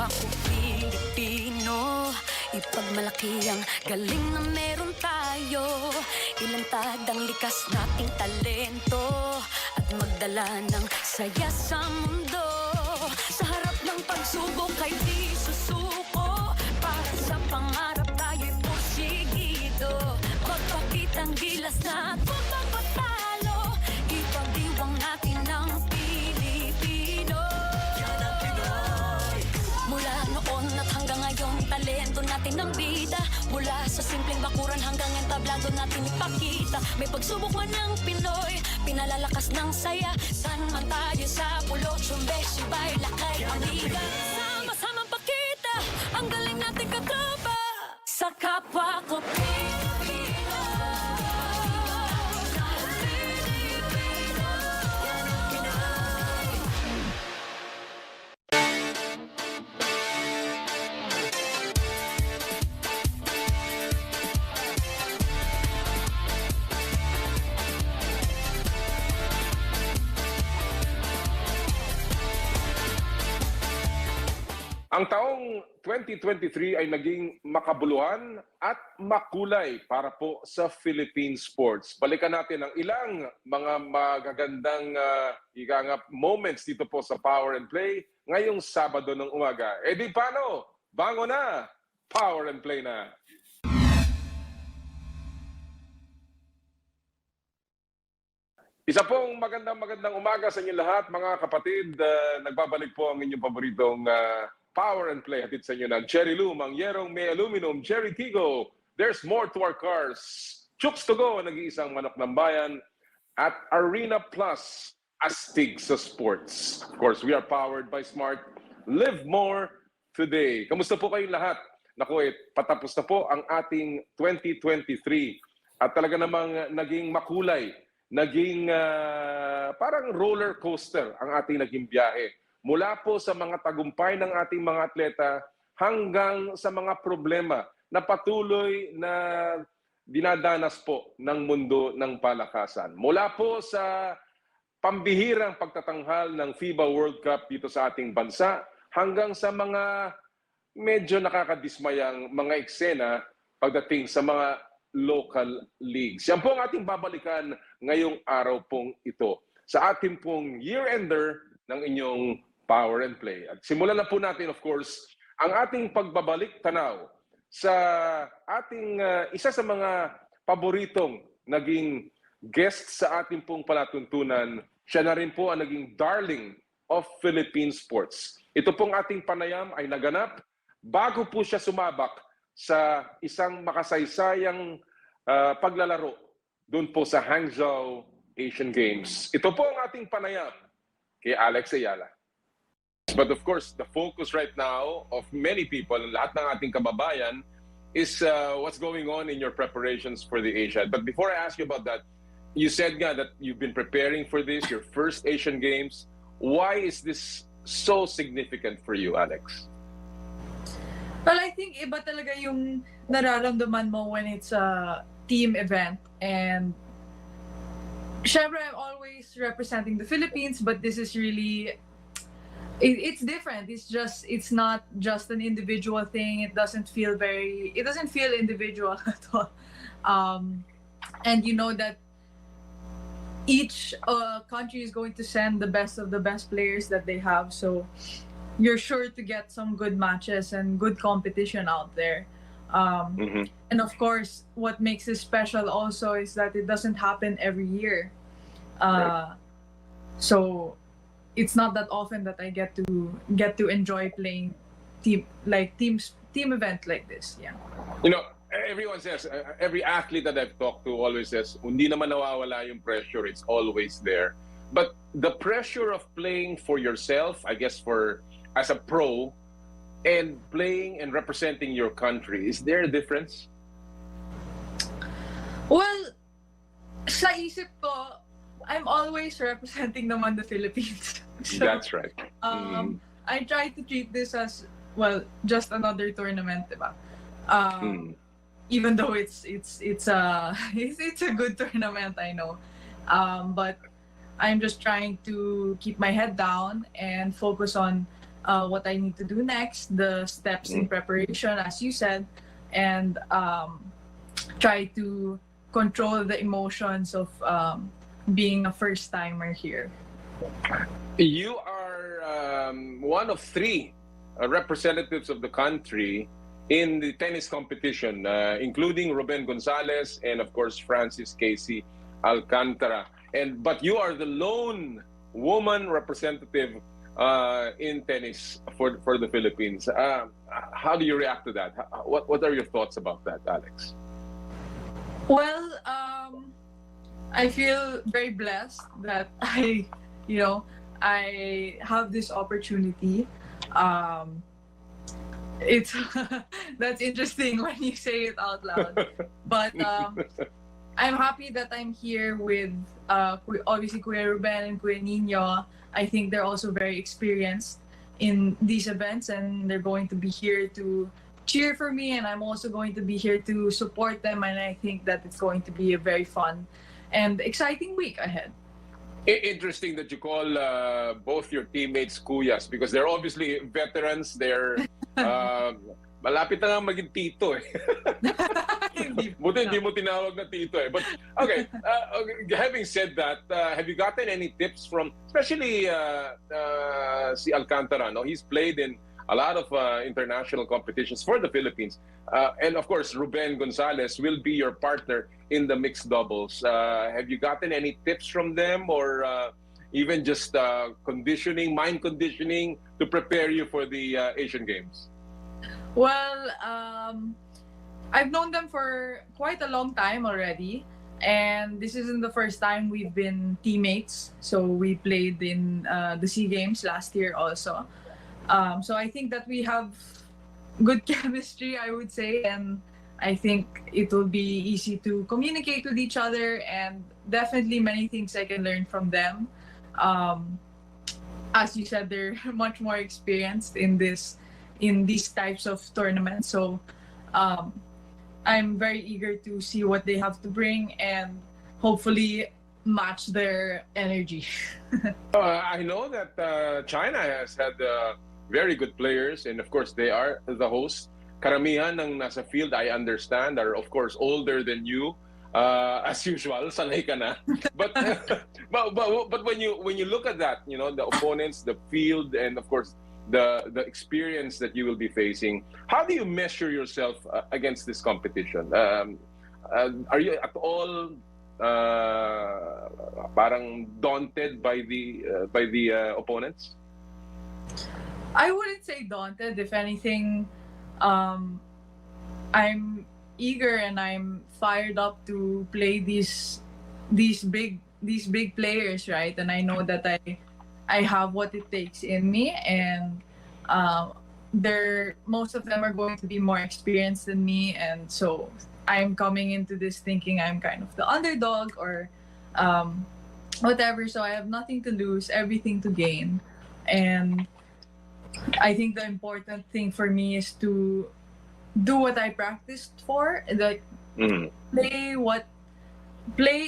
ako Pilipino. Ipagmalaki ang galing na meron tayo. Ilantad ang likas nating talento at magdala ng saya sa mundo. Sa harap ng pagsubok ay di susuko. Para sa pangarap tayo'y porsigido. Magpakitang gilas na at huwag magpatalo. Ipagdiwang natin ang Pilipino. Yan ang Pinoy. Mula noon at hanggang ngayon, talento natin ang bida. Mula sa simpleng bakuran hanggang entablado natin ipakita. May pagsubok man ng Pinoy, pinalalakas ng saya. San man tayo sa pulo, sumbe, sibay, lakay, amiga. Sama-samang pakita ang galing natin katropa. Sa kapwa ko Pilipino. Ang taong 2023 ay naging makabuluhan at makulay para po sa Philippine sports. Balikan natin ang ilang mga magagandang moments dito po sa Power and Play ngayong Sabado ng umaga. E di paano? Bango na! Power and Play na! Isa pong magandang umaga sa inyo lahat, mga kapatid. Nagbabalik po ang inyong paboritong Power and Play. Hatid sa inyo ng Cherry Loom, ang yerong may aluminum, Cherry Tigo. There's more to our cars. Chooks to go, nag-iisang manok ng bayan. At Arena Plus, astig sa sports. Of course, we are powered by Smart. Live more today. Kamusta po kayong lahat? Naku, patapos na po ang ating 2023. At talaga namang naging makulay. Naging parang roller coaster ang ating naging biyahe. Mula po sa mga tagumpay ng ating mga atleta hanggang sa mga problema na patuloy na dinadanas po ng mundo ng palakasan. Mula po sa pambihirang pagtatanghal ng FIBA World Cup dito sa ating bansa hanggang sa mga medyo nakakadismayang mga eksena pagdating sa mga local leagues. Yan po ang ating babalikan ngayong araw pong ito sa ating pong year-ender ng inyong Power and Play. At simulan na po natin, of course, ang ating pagbabalik tanaw sa ating isa sa mga paboritong naging guest sa ating pong palatuntunan. Siya na rin po ang naging darling of Philippine sports. Ito pong ating panayam ay naganap bago po siya sumabak sa isang makasaysayang paglalaro doon po sa Hangzhou Asian Games. Ito po ang ating panayam kay Alex Ayala. But of course, the focus right now of many people, lahat ng ating kababayan, is what's going on in your preparations for the Asia. But before I ask you about that, you said nga that you've been preparing for this, your first Asian Games. Why is this so significant for you, Alex? Well, I think iba talaga yung nararamdaman mo when it's a team event. And syempre, I'm always representing the Philippines, but this is really, it's different. It's not just an individual thing. It doesn't feel individual at all. And you know that each country is going to send the best of the best players that they have. So you're sure to get some good matches and good competition out there. And of course, what makes it special also is that it doesn't happen every year. Right. So it's not that often that I get to enjoy playing team event like this. Yeah. You know, everyone says, every athlete that I've talked to always says, hindi naman nawawala yung pressure, it's always there. But the pressure of playing for yourself, I guess as a pro, and playing and representing your country, is there a difference? Well, sa isip ko, I'm always representing naman the Philippines. So, That's right. I try to treat this as, well, just another tournament, diba? Even though it's a good tournament, I know. But I'm just trying to keep my head down and focus on what I need to do next, the steps in preparation, as you said, and try to control the emotions of being a first timer here. You are one of three representatives of the country in the tennis competition, including Ruben Gonzalez and, of course, Francis Casey Alcantara. But you are the lone woman representative in tennis for the Philippines. How do you react to that? What are your thoughts about that, Alex? Well, I feel very blessed that I have this opportunity. It's that's interesting when you say it out loud. But I'm happy that I'm here with obviously Kuya Ruben and Kuya Nino. I think they're also very experienced in these events, and they're going to be here to cheer for me, and I'm also going to be here to support them, and I think that it's going to be a very fun and exciting week ahead. Interesting that you call both your teammates kuyas because they're obviously veterans. They're malapit na nga maging tito eh. Buti hindi mo tinawag na tito eh. But okay, having said that, have you gotten any tips from, especially si Alcantara? No, he's played in a lot of international competitions for the Philippines, and of course, Ruben Gonzalez will be your partner in the mixed doubles. Have you gotten any tips from them, or even just mind conditioning to prepare you for the Asian Games? Well, I've known them for quite a long time already, and this isn't the first time we've been teammates. So we played in the SEA Games last year also. So I think that we have good chemistry, I would say, and I think it will be easy to communicate with each other, and definitely many things I can learn from them. As you said, they're much more experienced in these types of tournaments. So I'm very eager to see what they have to bring and hopefully match their energy. I know that China has had very good players, and of course they are the host. Karamihan ng nasa field, I understand, are of course older than you. As usual, sanay ka na. But when you look at that, the opponents, the field, and of course the experience that you will be facing, how do you measure yourself against this competition? Are you at all parang daunted by the opponents? I wouldn't say daunted. If anything, I'm eager and I'm fired up to play these big players, right? And I know that I have what it takes in me, and most of them are going to be more experienced than me, and so I'm coming into this thinking I'm kind of the underdog or whatever. So I have nothing to lose, everything to gain, and I think the important thing for me is to do what I practiced for, like play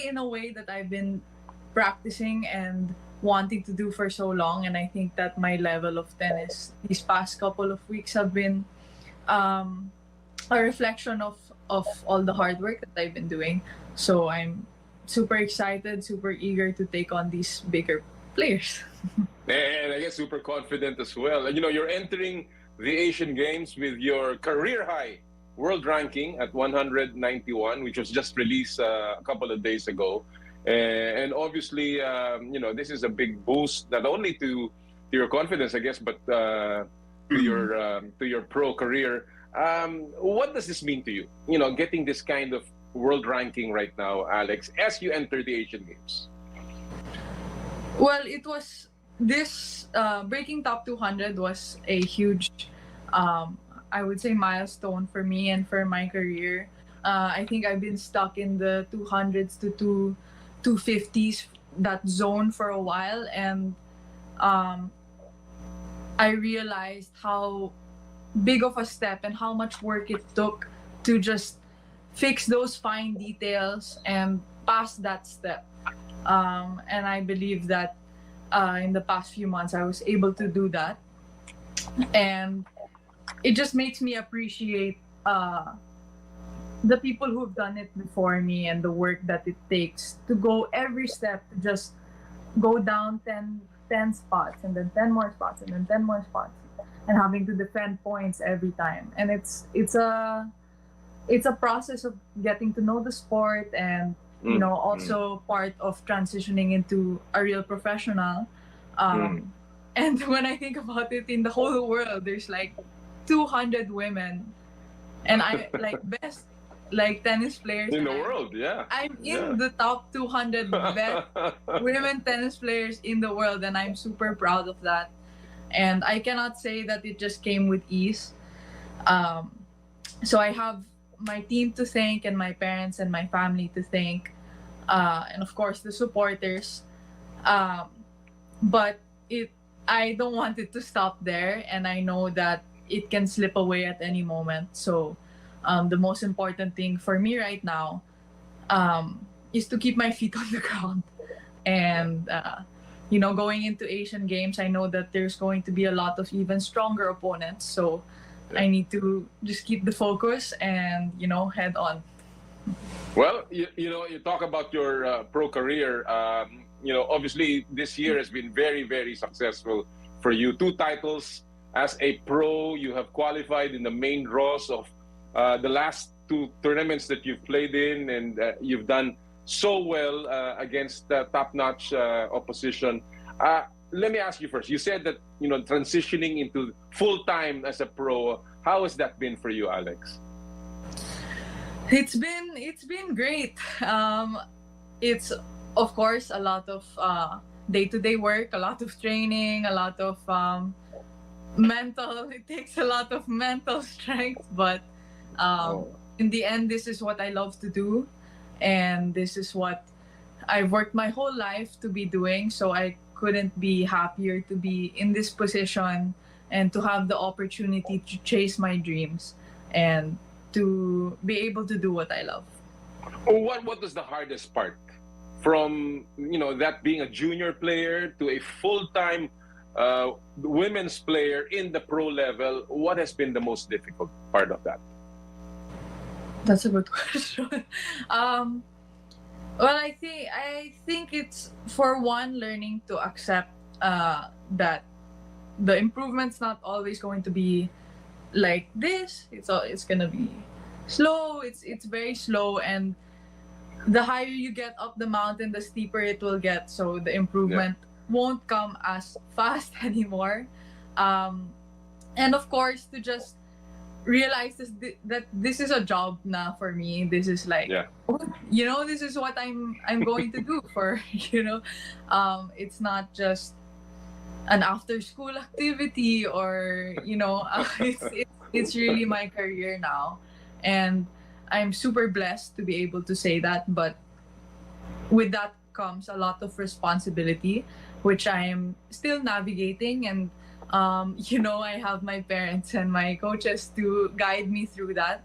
in a way that I've been practicing and wanting to do for so long. And I think that my level of tennis these past couple of weeks have been a reflection of all the hard work that I've been doing. So I'm super excited, super eager to take on these bigger players. And I guess super confident as well. And you're entering the Asian Games with your career high world ranking at 191, which was just released a couple of days ago. And obviously, this is a big boost not only to your confidence, I guess, but to your pro career. What does this mean to you? Getting this kind of world ranking right now, Alex, as you enter the Asian Games. Well, it was this breaking top 200 was a huge, I would say, milestone for me and for my career. I think I've been stuck in the 200s to 250s, that zone, for a while, and I realized how big of a step and how much work it took to just fix those fine details and pass that step. And I believe that in the past few months I was able to do that. And it just makes me appreciate the people who've done it before me and the work that it takes to go every step to just go down 10 spots and then 10 more spots and then 10 more spots and having to defend points every time. And it's a process of getting to know the sport and also part of transitioning into a real professional. And when I think about it, in the whole world there's like 200 women, and I like best like tennis players In the world, yeah. I'm in the top 200 best women tennis players in the world, and I'm super proud of that. And I cannot say that it just came with ease. So I have my team to thank, and my parents and my family to thank, and of course the supporters. But I don't want it to stop there, and I know that it can slip away at any moment. So the most important thing for me right now is to keep my feet on the ground. And going into Asian Games, I know that there's going to be a lot of even stronger opponents. So I need to just keep the focus and head on. Well, you talk about your pro career. Obviously this year has been very, very successful for you. 2 titles as a pro. You have qualified in the main draws of the last 2 tournaments that you've played in, and you've done so well against top-notch opposition. Let me ask you first. You said that transitioning into full-time as a pro. How has that been for you, Alex? It's been great. It's of course a lot of day-to-day work, a lot of training, a lot of mental. It takes a lot of mental strength, but in the end, this is what I love to do, and this is what I've worked my whole life to be doing. So I couldn't be happier to be in this position and to have the opportunity to chase my dreams and to be able to do what I love. What was the hardest part from that being a junior player to a full-time women's player in the pro level? What has been the most difficult part of that? That's a good question. Well, I think it's, for one, learning to accept that the improvement's not always going to be like this. It's gonna be slow. It's very slow, and the higher you get up the mountain, the steeper it will get. So the improvement won't come as fast anymore. And of course, to just realize that this is a job now for me. This is like, this is what I'm going to do for, it's not just an after school activity or, it's really my career now. And I'm super blessed to be able to say that, but with that comes a lot of responsibility, which I am still navigating. And I have my parents and my coaches to guide me through that.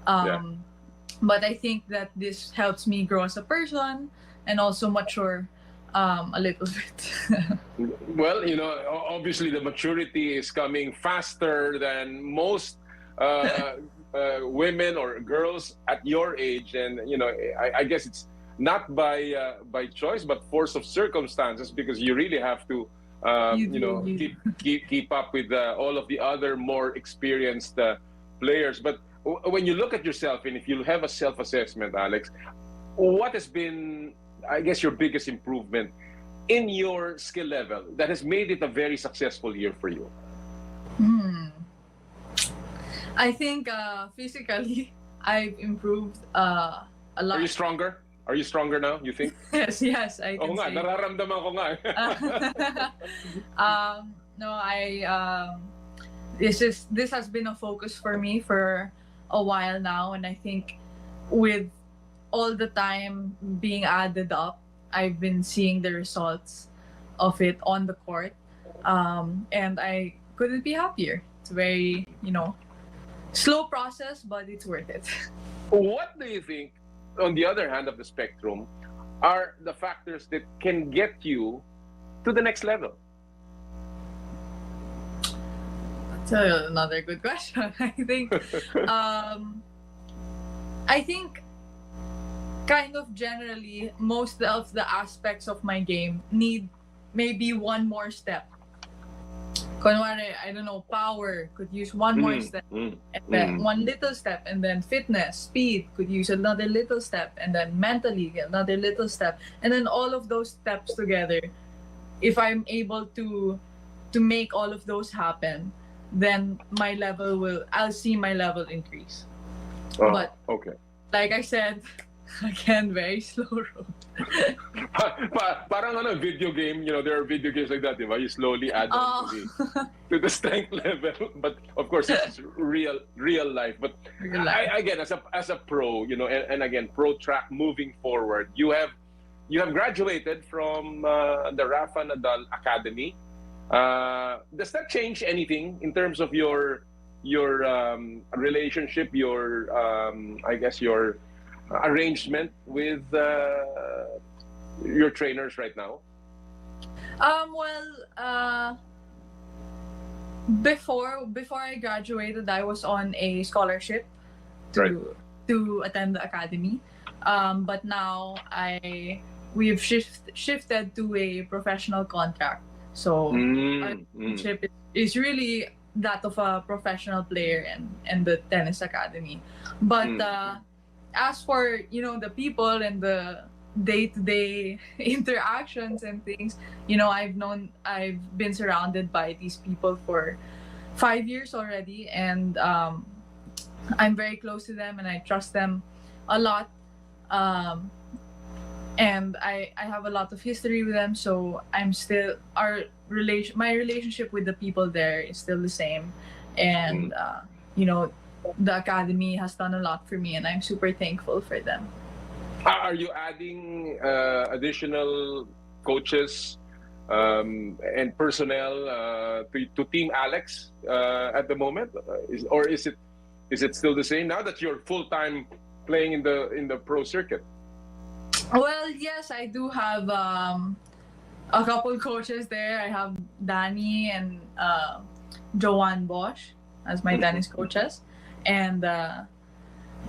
But I think that this helps me grow as a person and also mature a little bit. Well, obviously the maturity is coming faster than most women or girls at your age, and I guess it's not by choice but force of circumstances, because you really have to keep up with all of the other more experienced players. But when you look at yourself, and if you have a self-assessment, Alex, what has been, I guess, your biggest improvement in your skill level that has made it a very successful year for you? I think physically I've improved a lot. Are you stronger? Are you stronger now, you think? Yes, I can say. Nararamdaman ko nga. No, this has been a focus for me for a while now, and I think with all the time being added up, I've been seeing the results of it on the court, and I couldn't be happier. It's very, slow process, but it's worth it. What do you think, on the other hand of the spectrum, are the factors that can get you to the next level? So another good question. I think kind of generally most of the aspects of my game need maybe one more step. Kunwari, I don't know, power could use one more step, and then one little step, and then fitness, speed could use another little step, and then mentally another little step, and then all of those steps together. If I'm able to make all of those happen, then I'll see my level increase. Oh, But okay. like I said, again, very slow road. Parang ano, video game, you know, there are video games like that, di ba? You slowly add on to the strength level. But of course, it's real life. But Real life. again, as a pro, you know, and again, pro track moving forward, you have graduated from the Rafa Nadal Academy. Does that change anything in terms of your relationship, your I guess your arrangement with your trainers right now? Before I graduated, I was on a scholarship to attend the academy. But now we've shifted to a professional contract. So our relationship is really that of a professional player and the tennis academy. But as for, you know, the people and the day-to-day interactions and things, you know, I've been surrounded by these people for 5 years already, and I'm very close to them and I trust them a lot. And I have a lot of history with them, so my relationship with the people there is still the same. And you know, the academy has done a lot for me, and I'm super thankful for them. Are you adding additional coaches and personnel to Team Alex at the moment, or is it still the same now that you're full-time playing in the pro circuit? Well, yes, I do have a couple coaches there. I have Danny and Joanne Bosch as my tennis coaches, and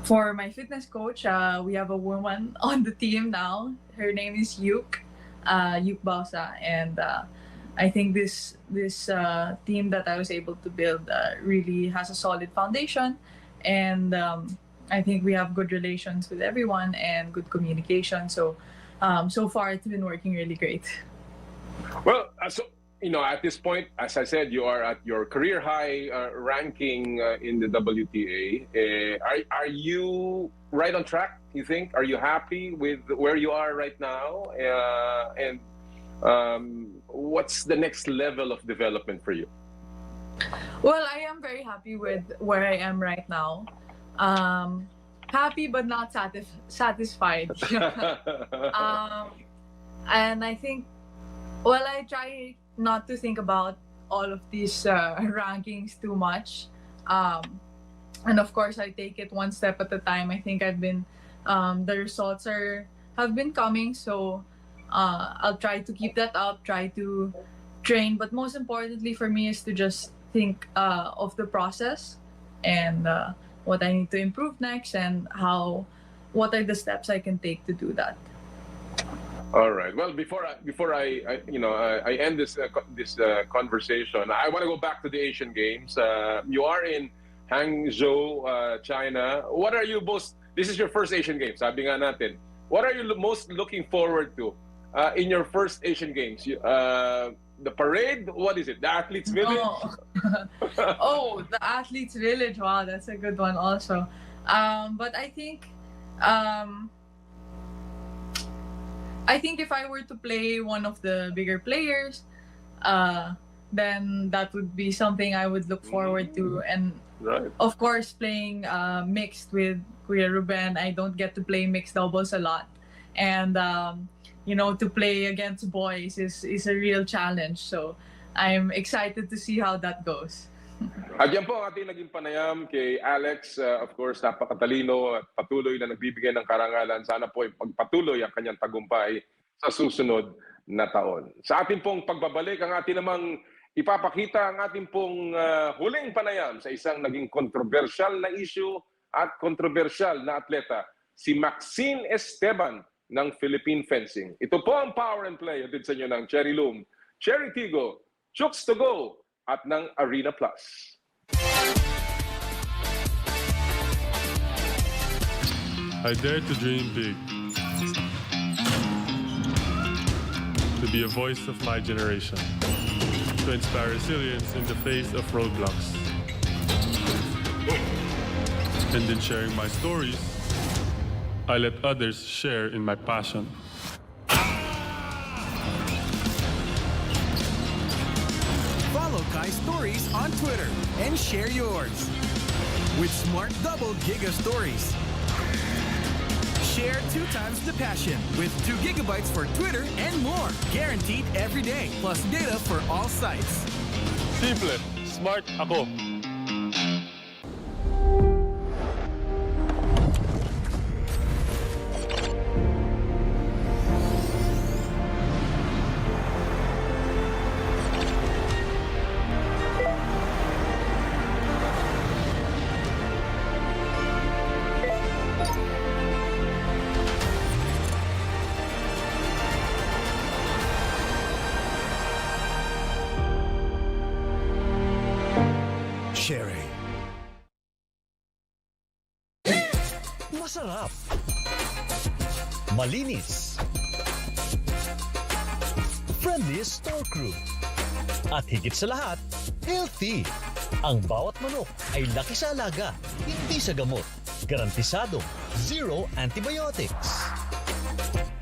for my fitness coach, we have a woman on the team now. Her name is Yuk Bausa, and I think this team that I was able to build really has a solid foundation, and I think we have good relations with everyone and good communication. So so far it's been working really great. Well, so you know, at this point, as I said, you are at your career high ranking in the WTA. Are you right on track, you think? Are you happy with where you are right now? And what's the next level of development for you? Well, I am very happy with where I am right now. Happy but not satisfied. And I think, well, I try not to think about all of these rankings too much. And of course, I take it one step at a time. I think the results have been coming, so I'll try to keep that up, try to train. But most importantly for me is to just think of the process and what I need to improve next, and what are the steps I can take to do that. All right. Well, before I end this conversation, I want to go back to the Asian Games. You are in Hangzhou, China. What are you most? This is your first Asian Games. Sabi nga natin. What are you most looking forward to in your first Asian Games? The parade? What is it? The Athletes Village? Oh, the Athletes Village. Wow, that's a good one also. But I think if I were to play one of the bigger players, then that would be something I would look forward to. And of course, playing mixed with Kuya Ruben. I don't get to play mixed doubles a lot. And to play against boys is a real challenge. So I'm excited to see how that goes. At yan po ang ating naging panayam kay Alex. Of course, napakatalino at patuloy na nagbibigay ng karangalan. Sana po ay pagpatuloy ang kanyang tagumpay sa susunod na taon. Sa ating pong pagbabalik, ang ating namang ipapakita ang ating pong huling panayam sa isang naging kontrobersyal na issue at kontrobersyal na atleta, si Maxine Esteban ng Philippine Fencing. Ito po ang Power and Play hatid sa inyo ng Cherry Loom, Cherry Tigo, Chooks to Go at ng Arena Plus. I dare to dream big. To be a voice of my generation. To inspire resilience in the face of roadblocks. And in sharing my stories, I let others share in my passion. Follow Kai's stories on Twitter and share yours. With Smart Double Giga Stories. Share 2 times the passion with 2 gigabytes for Twitter and more. Guaranteed every day, plus data for all sites. Simple, smart ako. Sherry. Masarap. Malinis. Friendly store crew. At higit sa lahat, healthy. Ang bawat manok ay laki sa alaga, hindi sa gamot. Garantisado, zero antibiotics.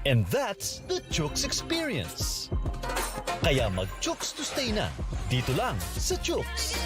And that's the Chooks experience. Kaya mag-Chooks to stay na. Dito lang sa Chooks.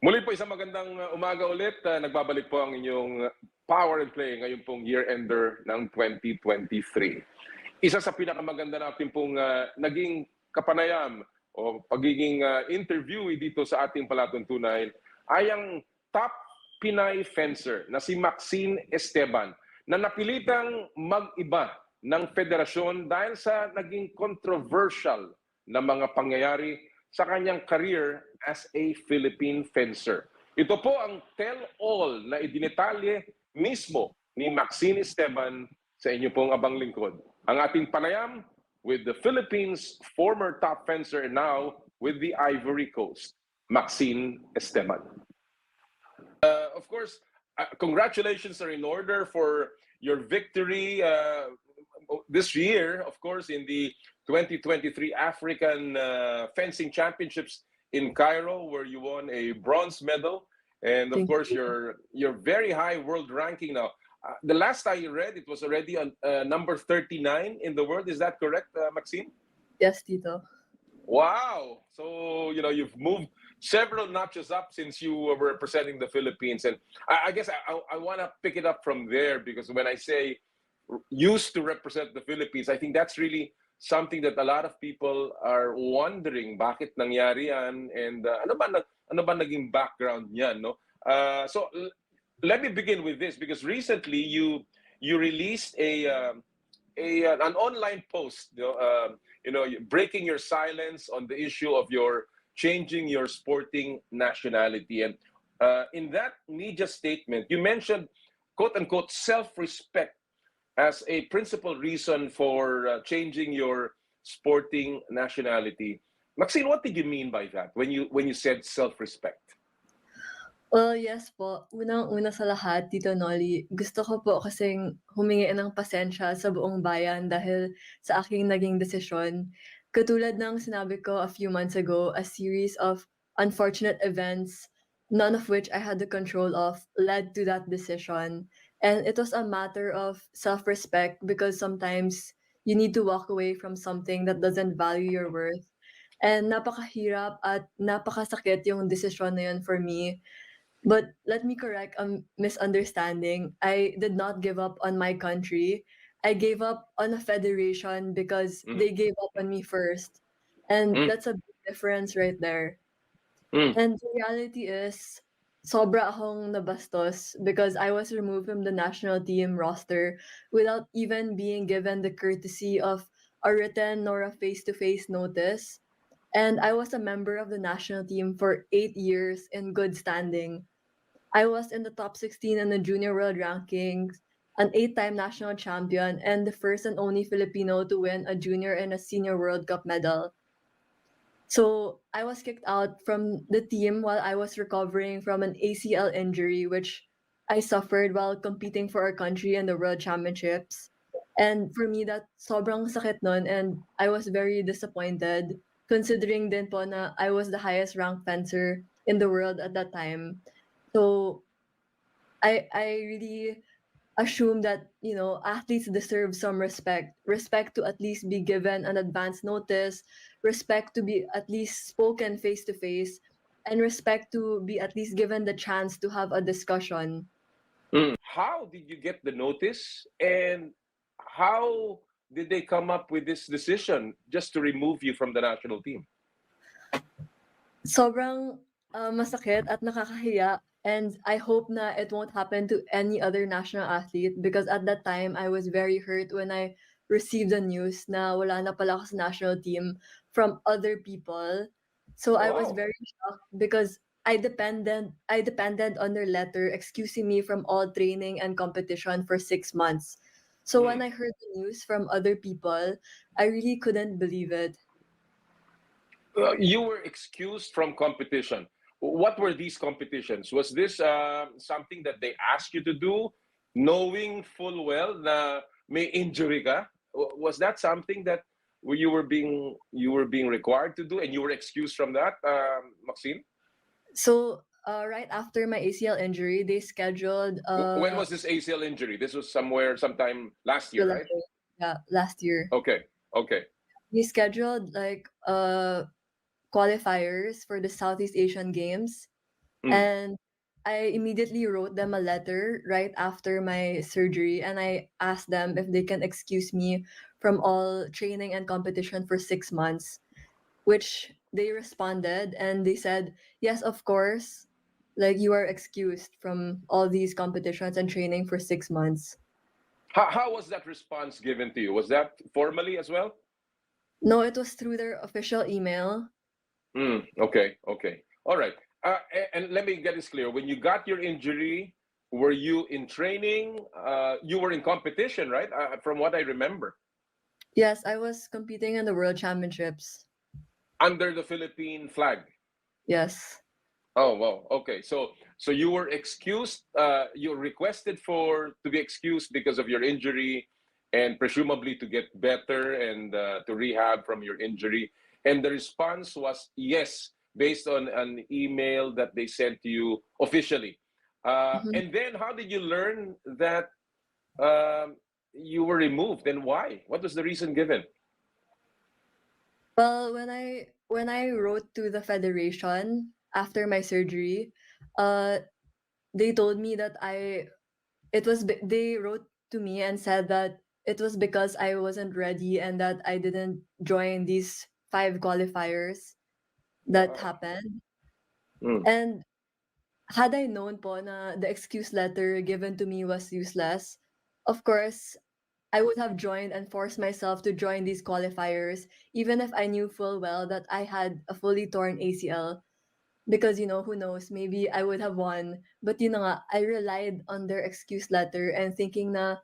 Muli po isang magandang umaga ulit. Nagbabalik po ang inyong Power and Play ngayon pong year-ender ng 2023. Isa sa pinakamaganda natin pong naging kapanayam o pagiging interviewee dito sa ating palatuntunan ay ang top Pinay fencer na si Maxine Esteban na napilitang mag-iba ng federasyon dahil sa naging controversial na mga pangyayari sa kanyang career as a Philippine fencer. Ito po ang tell-all na idinitalye mismo ni Maxine Esteban sa inyo pong abang lingkod. Ang ating panayam with the Philippines' former top fencer and now with the Ivory Coast, Maxine Esteban. Of course, congratulations are in order for your victory this year, of course, in the 2023 African Fencing Championships in Cairo, where you won a bronze medal. And of course, you're very high world ranking now. The last I read, it was already on number 39 in the world. Is that correct, Maxine? Yes, Tito. Wow. So, you've moved several notches up since you were representing the Philippines. And I guess I want to pick it up from there, because when I say used to represent the Philippines, I think that's really something that a lot of people are wondering, bakit nangyari yan, and ano ba naging background niyan, no? So let me begin with this, because recently you released an online post, breaking your silence on the issue of your changing your sporting nationality. And in that media statement, you mentioned, quote unquote, self-respect as a principal reason for changing your sporting nationality. Maxine, what did you mean by that when you said self-respect? Well, yes po. Unang-una sa lahat, Tito Nolly, gusto ko po kasing humingi ng pasensya sa buong bayan dahil sa aking naging desisyon. Katulad ng sinabi ko a few months ago, a series of unfortunate events, none of which I had the control of, led to that decision. And it was a matter of self-respect, because sometimes you need to walk away from something that doesn't value your worth. And napakahirap at napakasakit yung desisyon na yun for me. But let me correct a misunderstanding. I did not give up on my country. I gave up on a federation because they gave up on me first. And that's a big difference right there. And the reality is, sobra akong nabastos because I was removed from the national team roster without even being given the courtesy of a written nor a face-to-face notice. And I was a member of the national team for 8 years in good standing. I was in the top 16 in the junior world rankings, an 8-time national champion, and the first and only Filipino to win a junior and a senior World Cup medal. So I was kicked out from the team while I was recovering from an ACL injury, which I suffered while competing for our country in the World Championships. And for me, that sobrang sakit nun, and I was very disappointed, considering din po na I was the highest ranked fencer in the world at that time. So I really assume that, athletes deserve some respect to at least be given an advance notice, respect to be at least spoken face to face, and respect to be at least given the chance to have a discussion. How did you get the notice, and how did they come up with this decision just to remove you from the national team? Sobrang masakit at nakakahiya, and I hope na it won't happen to any other national athlete, because at that time I was very hurt when I received the news na wala na pala ako sa national team from other people. So I was Wow. very shocked because I depended on their letter excusing me from all training and competition for 6 months. So when I heard the news from other people, I really couldn't believe it. You were excused from competition. What were these competitions? Was this something that they asked you to do, knowing full well na may injury ka? Was that something that you were being required to do, and you were excused from that, Maxine? So right after my ACL injury, they scheduled. When was this ACL injury? This was sometime last year, right? Yeah, last year. Okay. We scheduled qualifiers for the Southeast Asian Games, and I immediately wrote them a letter right after my surgery, and I asked them if they can excuse me from all training and competition for 6 months. which they responded and they said, yes, of course, like you are excused from all these competitions and training for 6 months. How was that response given to you? Was that formally as well? No, it was through their official email. Okay, okay. All right. And let me get this clear. When you got your injury, were you in training? You were in competition, right? From what I remember. Yes, I was competing in the World Championships. Under the Philippine flag. Yes. Oh, wow. Okay. So you were excused, you requested to be excused because of your injury and presumably to get better and to rehab from your injury. And the response was yes, based on an email that they sent to you officially. Mhm. And then how did you learn that you were removed and why? What was the reason given? Well, when I wrote to the federation after my surgery, uh, they told me that they wrote to me and said that it was because I wasn't ready and that I didn't join these 5 qualifiers that Wow. happened. Mm, And had I known po na the excuse letter given to me was useless, of course, I would have joined and forced myself to join these qualifiers, even if I knew full well that I had a fully torn ACL. Because, who knows, maybe I would have won. But nga, I relied on their excuse letter and thinking na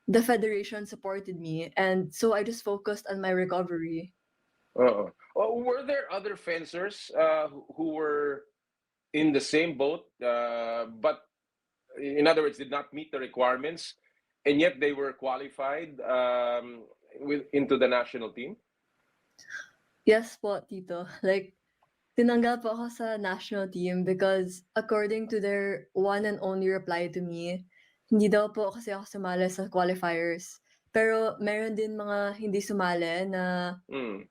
the federation supported me. And so I just focused on my recovery. Were there other fencers who were in the same boat, but in other words, did not meet the requirements, and yet they were qualified into the national team? Yes po, Tito. Like, tinanggal po ako sa national team because according to their one and only reply to me, hindi daw po kasi ako sumali sa qualifiers. Pero meron din mga hindi sumali na Mm,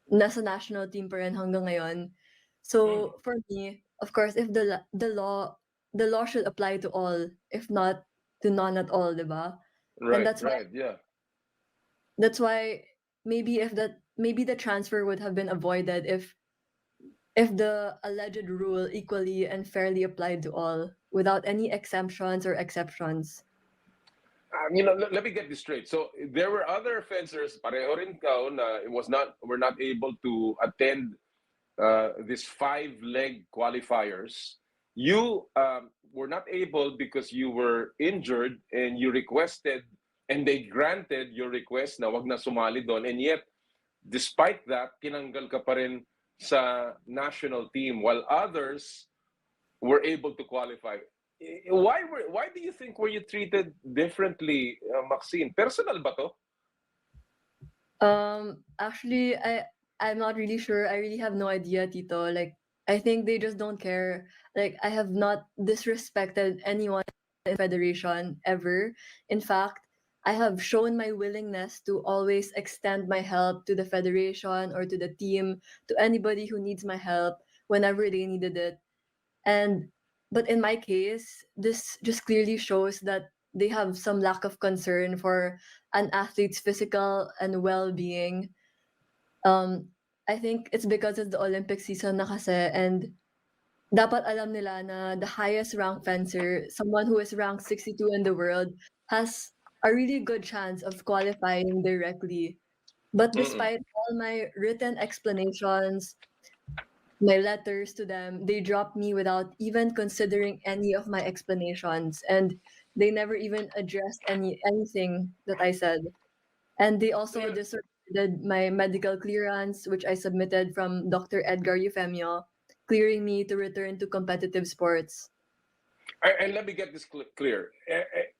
nasa national team pa rin hanggang ngayon. mm. So for me, of course, if the law should apply to all, if not to none at all, 'di ba? And Right, right, yeah. that's why maybe the transfer would have been avoided if the alleged rule equally and fairly applied to all without any exemptions or exceptions. Let me get this straight. So there were other fencers, pareho rin kao, na were not able to attend these 5-leg qualifiers. You were not able because you were injured and you requested and they granted your request na wag na sumali doon. And yet, despite that, tinanggal ka pa rin sa national team while others were able to qualify. Why do you think were you treated differently, Maxine? Personal ba to? Actually, I'm not really sure. I really have no idea, Tito. Like, I think they just don't care. Like, I have not disrespected anyone in Federation ever. In fact, I have shown my willingness to always extend my help to the Federation or to the team, to anybody who needs my help whenever they needed it. And but in my case, this just clearly shows that they have some lack of concern for an athlete's physical and well-being. Um, I think it's because it's the Olympic season na kasi and dapat alam nila na the highest ranked fencer, someone who is ranked 62 in the world, has a really good chance of qualifying directly. But Mm-mm. despite all my written explanations, my letters to them, they dropped me without even considering any of my explanations, and they never even addressed anything that I said. And they also Yeah. disregarded my medical clearance, which I submitted from Dr. Edgar Eufemio, clearing me to return to competitive sports. And let me get this clear.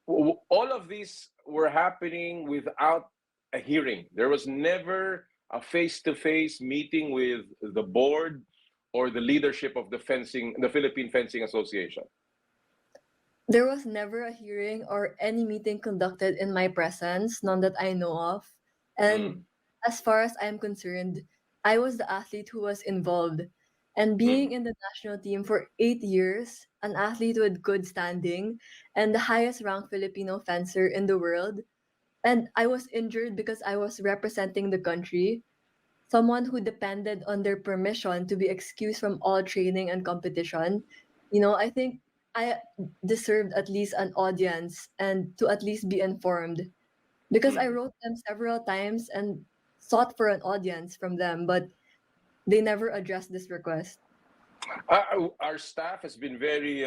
All of these were happening without a hearing. There was never a face-to-face meeting with the board or the leadership of the Philippine Fencing Association. There was never a hearing or any meeting conducted in my presence, none that I know of. Mm, And as far as I'm concerned, I was the athlete who was involved. And mm. being in the national team for 8 years, an athlete with good standing, and the highest ranked Filipino fencer in the world, and I was injured because I was representing the country. someone who depended on their permission to be excused from all training and competition, I think I deserved at least an audience and to at least be informed because I Mm. wrote them several times and sought for an audience from them, but they never addressed this request. Our staff has been very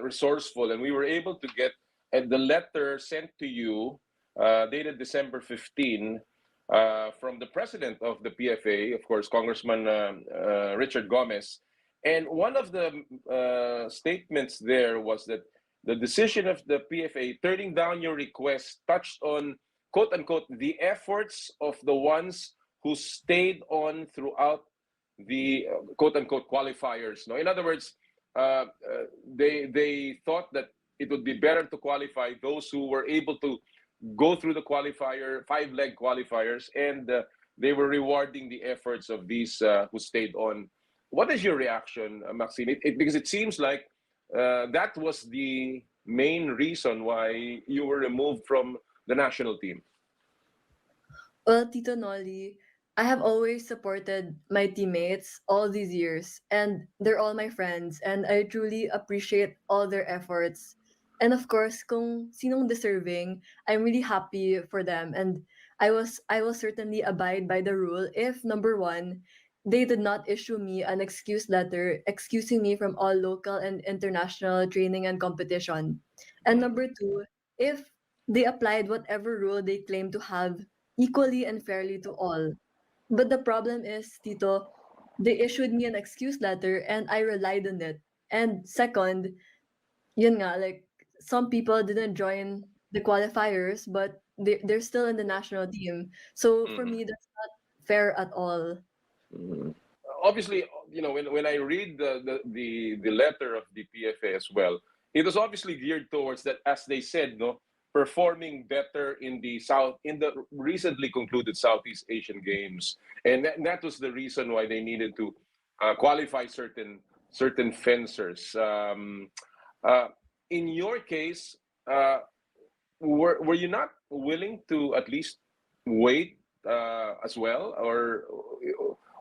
resourceful, and we were able to get the letter sent to you, dated December 15, from the president of the PFA, of course, Congressman Richard Gomez. And one of the statements there was that the decision of the PFA turning down your request touched on, quote unquote, the efforts of the ones who stayed on throughout the quote unquote qualifiers. No, in other words, they thought that it would be better to qualify those who were able to go through the qualifier, 5-leg qualifiers, and they were rewarding the efforts of these who stayed on. What is your reaction, Maxine? Because it seems like that was the main reason why you were removed from the national team. Well, Tito Nolly, I have always supported my teammates all these years, and they're all my friends, and I truly appreciate all their efforts. And of course, kung sinong deserving, I'm really happy for them, and I will certainly abide by the rule if number one, they did not issue me an excuse letter excusing me from all local and international training and competition. And number two, if they applied whatever rule they claim to have equally and fairly to all. But the problem is, Tito, they issued me an excuse letter and I relied on it. And second, yun nga, like some people didn't join the qualifiers, but they're still in the national team. So for Mhm. me, that's not fair at all. Mhm. Obviously, when I read the letter of the PFA as well, it was obviously geared towards that, as they said, no, performing better in the recently concluded Southeast Asian Games, and that was the reason why they needed to qualify certain fencers. Uh, in your case, were you not willing to at least wait as well, or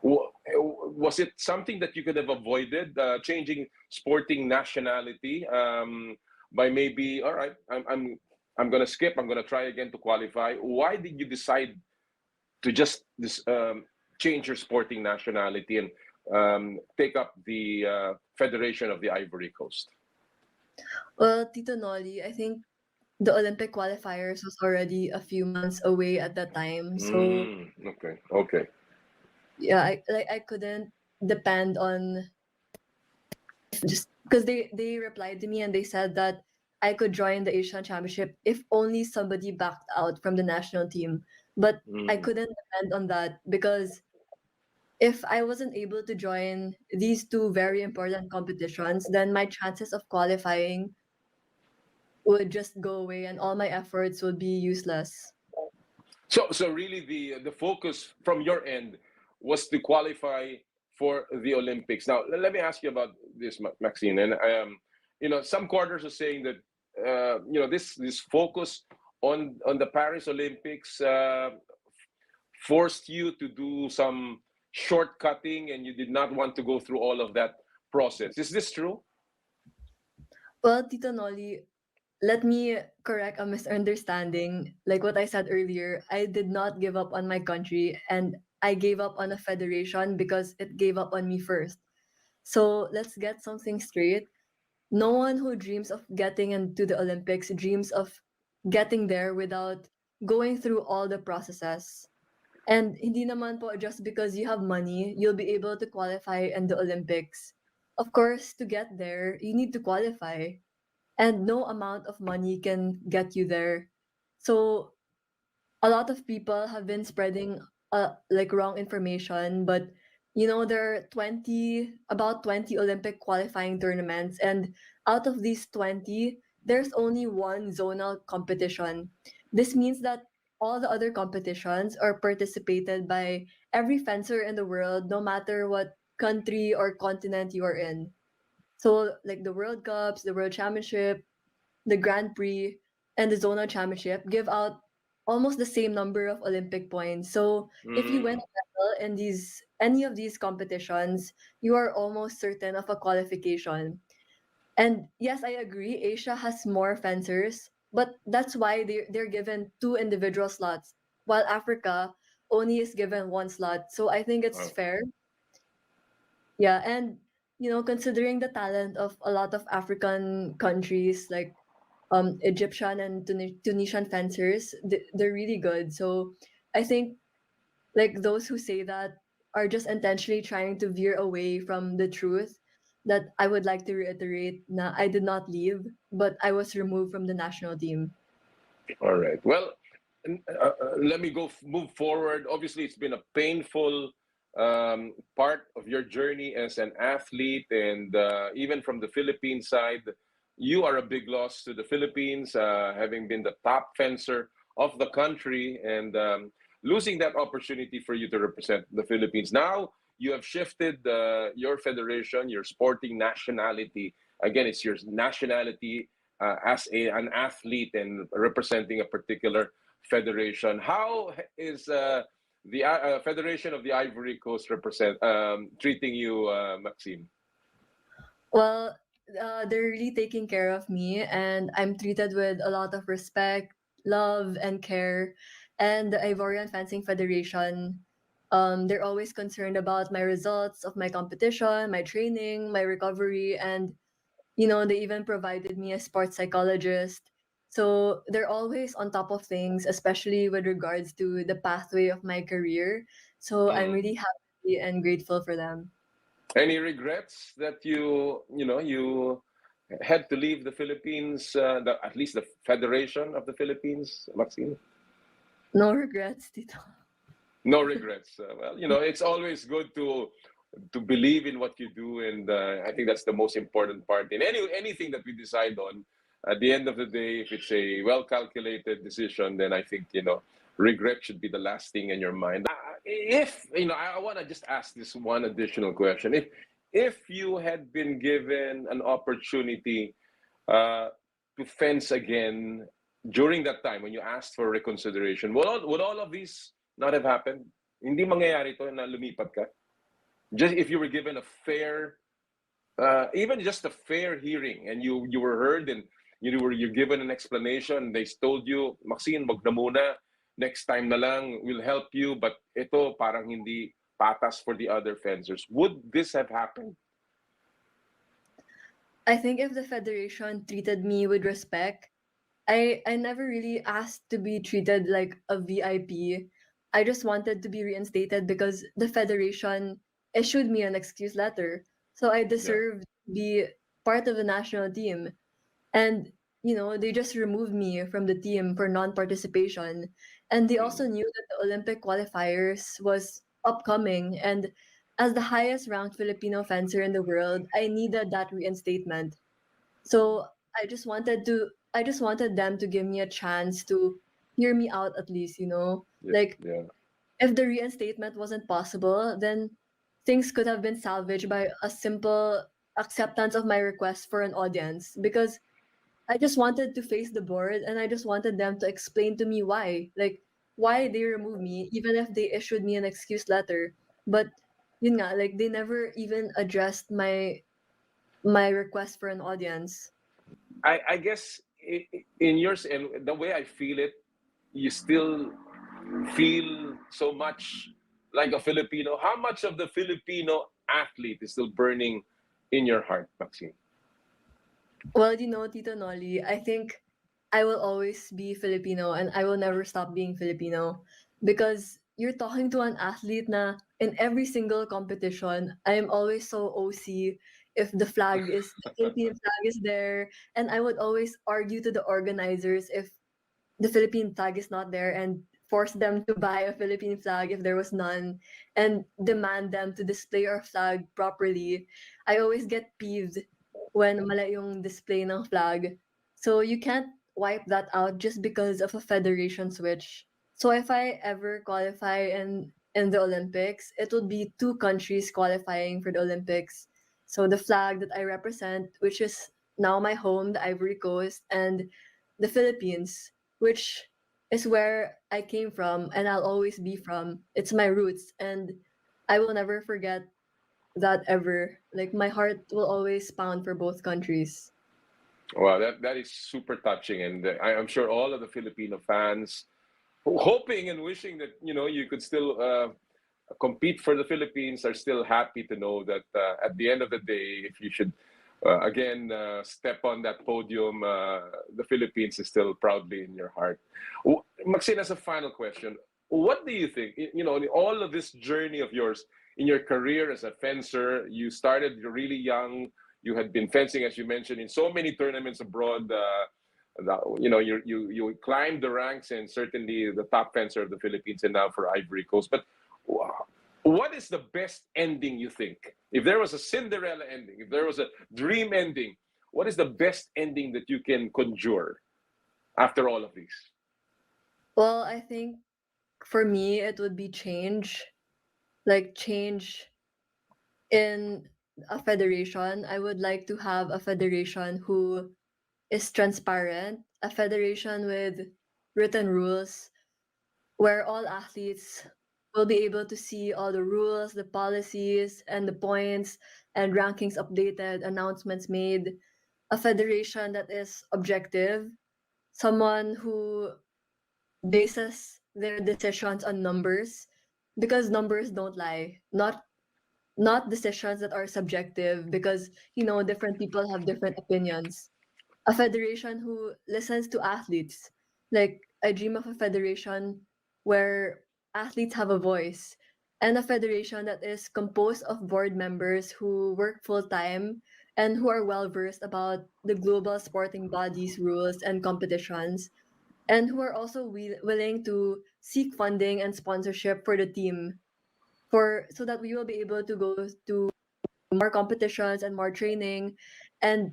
was it something that you could have avoided, changing sporting nationality, by maybe, all right, I'm gonna skip, I'm gonna try again to qualify? Why did you decide to just change your sporting nationality and take up the Federation of the Ivory Coast? Well, Tito Nolly, I think the Olympic qualifiers was already a few months away at that time. So Okay, okay. yeah, I couldn't depend on just because they replied to me and they said that I could join the Asian Championship if only somebody backed out from the national team. But I Mm. couldn't depend on that because if I wasn't able to join these two very important competitions, then my chances of qualifying would just go away and all my efforts would be useless. So really, the focus from your end was to qualify for the Olympics. Now, let me ask you about this, Maxine. And some quarters are saying that this focus on the Paris Olympics forced you to do some shortcutting, and you did not want to go through all of that process. Is this true? Well, Tito Nolly, let me correct a misunderstanding. Like what I said earlier, I did not give up on my country and I gave up on a federation because it gave up on me first. So let's get something straight. No one who dreams of getting into the Olympics dreams of getting there without going through all the processes. And hindi naman po just because you have money, you'll be able to qualify in the Olympics. Of course, to get there, you need to qualify. And no amount of money can get you there. So a lot of people have been spreading like wrong information, but there are about 20 Olympic qualifying tournaments, and out of these 20 there's only one zonal competition. This means that all the other competitions are participated by every fencer in the world, no matter what country or continent you are in. So like the World Cups, the World Championship, the Grand Prix, and the Zonal Championship give out almost the same number of Olympic points. So if you win Mm. a medal in these any of these competitions, you are almost certain of a qualification. And yes, I agree, Asia has more fencers, but that's why they're given two individual slots, while Africa only is given one slot. So I think it's Oh. fair. Yeah, and considering the talent of a lot of African countries like Egyptian and Tunisian fencers, they're really good. So I think like those who say that are just intentionally trying to veer away from the truth. That I would like to reiterate, na I did not leave, but I was removed from the national team. All right. Well, let me move forward. Obviously, it's been a painful part of your journey as an athlete, and even from the Philippine side, you are a big loss to the Philippines, having been the top fencer of the country, and losing that opportunity for you to represent the Philippines. Now you have shifted your federation, your sporting nationality. Again, it's your nationality as an athlete and representing a particular federation. How is the Federation of the Ivory Coast treating you, Maxime? Well, they're really taking care of me, and I'm treated with a lot of respect, love, and care. And the Ivorian Fencing Federation, they're always concerned about my results of my competition, my training, my recovery, and they even provided me a sports psychologist. So they're always on top of things, especially with regards to the pathway of my career. So I'm Mm. really happy and grateful for them. Any regrets that you had to leave the Philippines, at least the Federation of the Philippines, Maxine? No regrets, Tito. No regrets. Well, it's always good to believe in what you do, and I think that's the most important part in anything that we decide on. At the end of the day, if it's a well calculated decision, then I think regret should be the last thing in your mind. If I want to just ask this one additional question: if you had been given an opportunity uh, to fence again during that time when you asked for reconsideration, would all of these not have happened? Hindi mangyayari to na lumipat ka. Just if you were given a fair, even just a fair hearing, and you were heard, and you're given an explanation. They told you, Maxine, wag na muna. Next time na lang, we'll help you. But ito parang hindi patas for the other fencers. Would this have happened? I think if the federation treated me with respect, I never really asked to be treated like a VIP. I just wanted to be reinstated because the federation issued me an excuse letter. So I Yeah. deserved to be part of the national team. And they just removed me from the team for non-participation. And they also Mm. knew that the Olympic qualifiers was upcoming, and as the highest ranked Filipino fencer in the world, I needed that reinstatement. So I just wanted them to give me a chance to hear me out at least. Yeah. Like Yeah. if the reinstatement wasn't possible, then things could have been salvaged by a simple acceptance of my request for an audience, because I just wanted to face the board, and I just wanted them to explain to me why. Like why they removed me even if they issued me an excuse letter. But yun nga, like they never even addressed my request for an audience. I guess in yours and the way I feel it, you still feel so much like a Filipino. How much of the Filipino athlete is still burning in your heart, Maxine? Well, Tito Nolly, I think I will always be Filipino, and I will never stop being Filipino, because you're talking to an athlete na in every single competition, I am always so OC if the Philippine flag is there, and I would always argue to the organizers if the Philippine flag is not there, and force them to buy a Philippine flag if there was none, and demand them to display our flag properly. I always get peeved when mali yung display ng flag. So you can't wipe that out just because of a federation switch. So if I ever qualify in the Olympics, it would be two countries qualifying for the Olympics. So the flag that I represent, which is now my home, the Ivory Coast, and the Philippines, which is where I came from and I'll always be from. It's my roots and I will never forget that ever. Like my heart will always pound for both countries. Wow, that is super touching, and I'm sure all of the Filipino fans hoping and wishing that you could still compete for the Philippines are still happy to know that at the end of the day, if you should again step on that podium, the Philippines is still proudly in your heart. Maxine, as a final question, what do you think? In all of this journey of yours in your career as a fencer, you started really young. You had been fencing, as you mentioned, in so many tournaments abroad. You climbed the ranks and certainly the top fencer of the Philippines and now for Ivory Coast. But what is the best ending you think? If there was a Cinderella ending, if there was a dream ending, what is the best ending that you can conjure after all of these? Well, I think for me it would be change. Like change in a federation. I would like to have a federation who is transparent, a federation with written rules where all athletes will be able to see all the rules, the policies, and the points and rankings updated, announcements made. A federation that is objective, someone who bases their decisions on numbers because numbers don't lie. Not decisions that are subjective because different people have different opinions. A federation who listens to athletes. Like I dream of a federation where athletes have a voice and a federation that is composed of board members who work full time and who are well versed about the global sporting bodies rules and competitions and who are also willing to seek funding and sponsorship for the team for so that we will be able to go to more competitions and more training and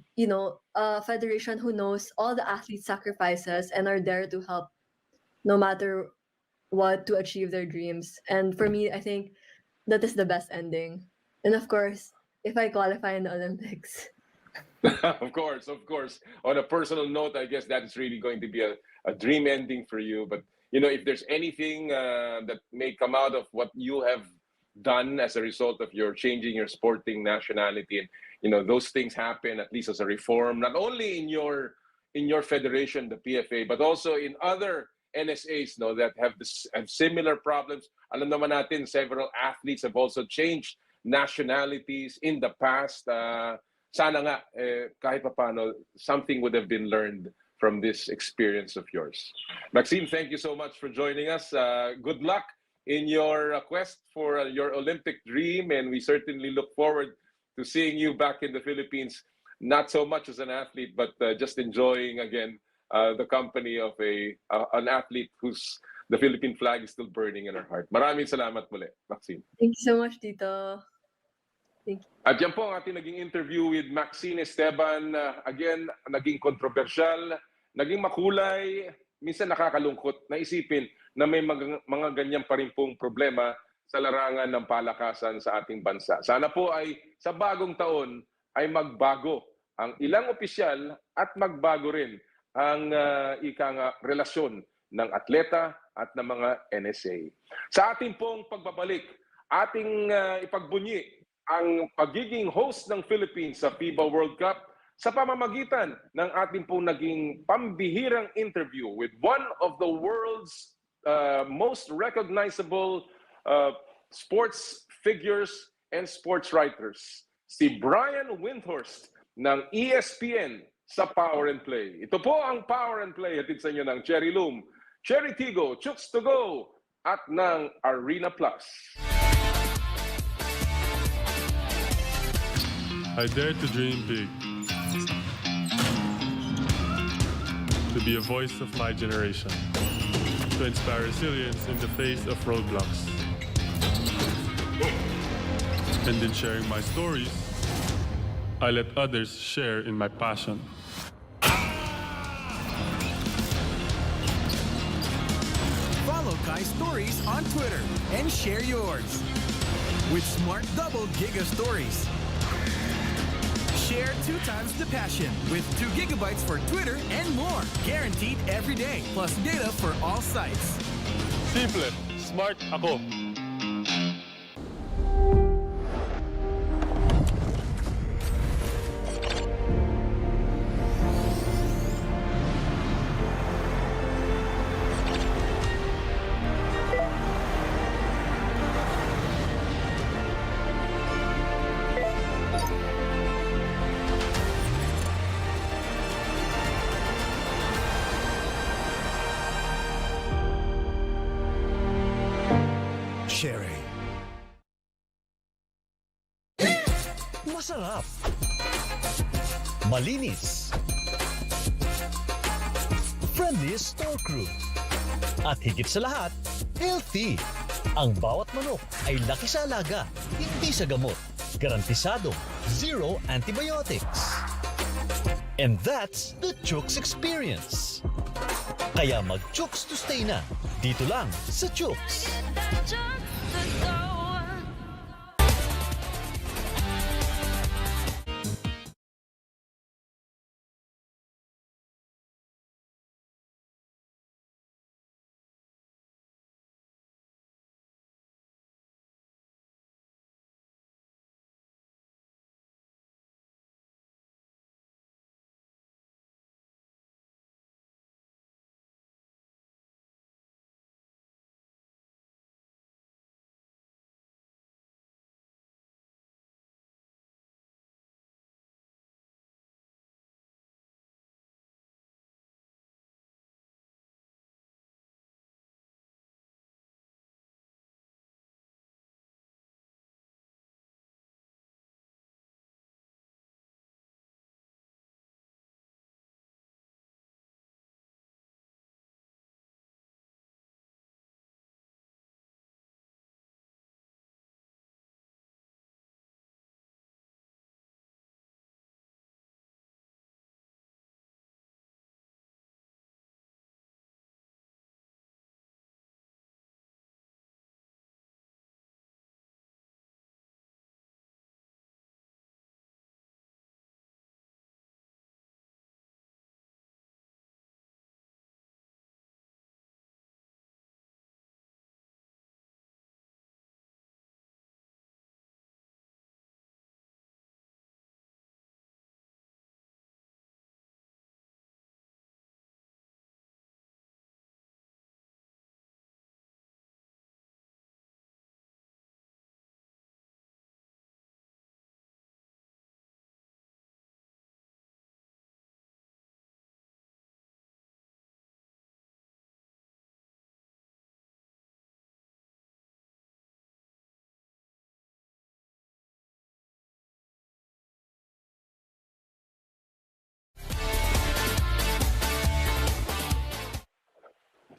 a federation who knows all the athletes sacrifices and are there to help no matter what to achieve their dreams. And for me, I think that is the best ending. And of course, if I qualify in the Olympics. Of course, of course. On a personal note, I guess that's really going to be a dream ending for you. But if there's anything that may come out of what you have done as a result of your changing your sporting nationality, and those things happen at least as a reform, not only in your federation, the PFA, but also in other NSAs that have similar problems. Alam naman natin, several athletes have also changed nationalities in the past. Sana nga, kahit paano, something would have been learned from this experience of yours. Maxine, thank you so much for joining us. Good luck in your quest for your Olympic dream, and we certainly look forward to seeing you back in the Philippines, not so much as an athlete, but just enjoying again the company of an athlete the Philippine flag is still burning in her heart. Maraming salamat muli, Maxine. Thank you so much, Tito. Thank you. At yan po ang ating naging interview with Maxine Esteban. Again, naging kontrobersyal, naging makulay, minsan nakakalungkot na isipin na may mga ganyan pa rin pong problema sa larangan ng palakasan sa ating bansa. Sana po ay sa bagong taon ay magbago ang ilang opisyal at magbago rin ang relasyon ng atleta at ng mga NSA. Sa ating pong pagbabalik, ating ipagbunyi ang pagiging host ng Philippines sa FIBA World Cup sa pamamagitan ng ating pong naging pambihirang interview with one of the world's most recognizable sports figures and sports writers, si Brian Windhorst ng ESPN sa Power and Play. Ito po ang Power and Play, hatid sa inyo ng Cherry Loom, Cherry Tigo, Chooks to Go, at ng Arena Plus. I dare to dream big, to be a voice of my generation, to inspire resilience in the face of roadblocks. And in sharing my stories, I let others share in my passion. Follow Kai's stories on Twitter and share yours with Smart Double Giga Stories. Share 2 times the passion with 2 gigabytes for Twitter and more. Guaranteed every day. Plus data for all sites. Simple, smart ako. Sherry. Masarap. Malinis. Friendly store crew. At higit sa lahat, healthy. Ang bawat manok ay laki sa alaga, hindi sa gamot. Garantisado, zero antibiotics. And that's the Chooks experience. Kaya mag-Chooks to stay na. Dito lang sa Chooks.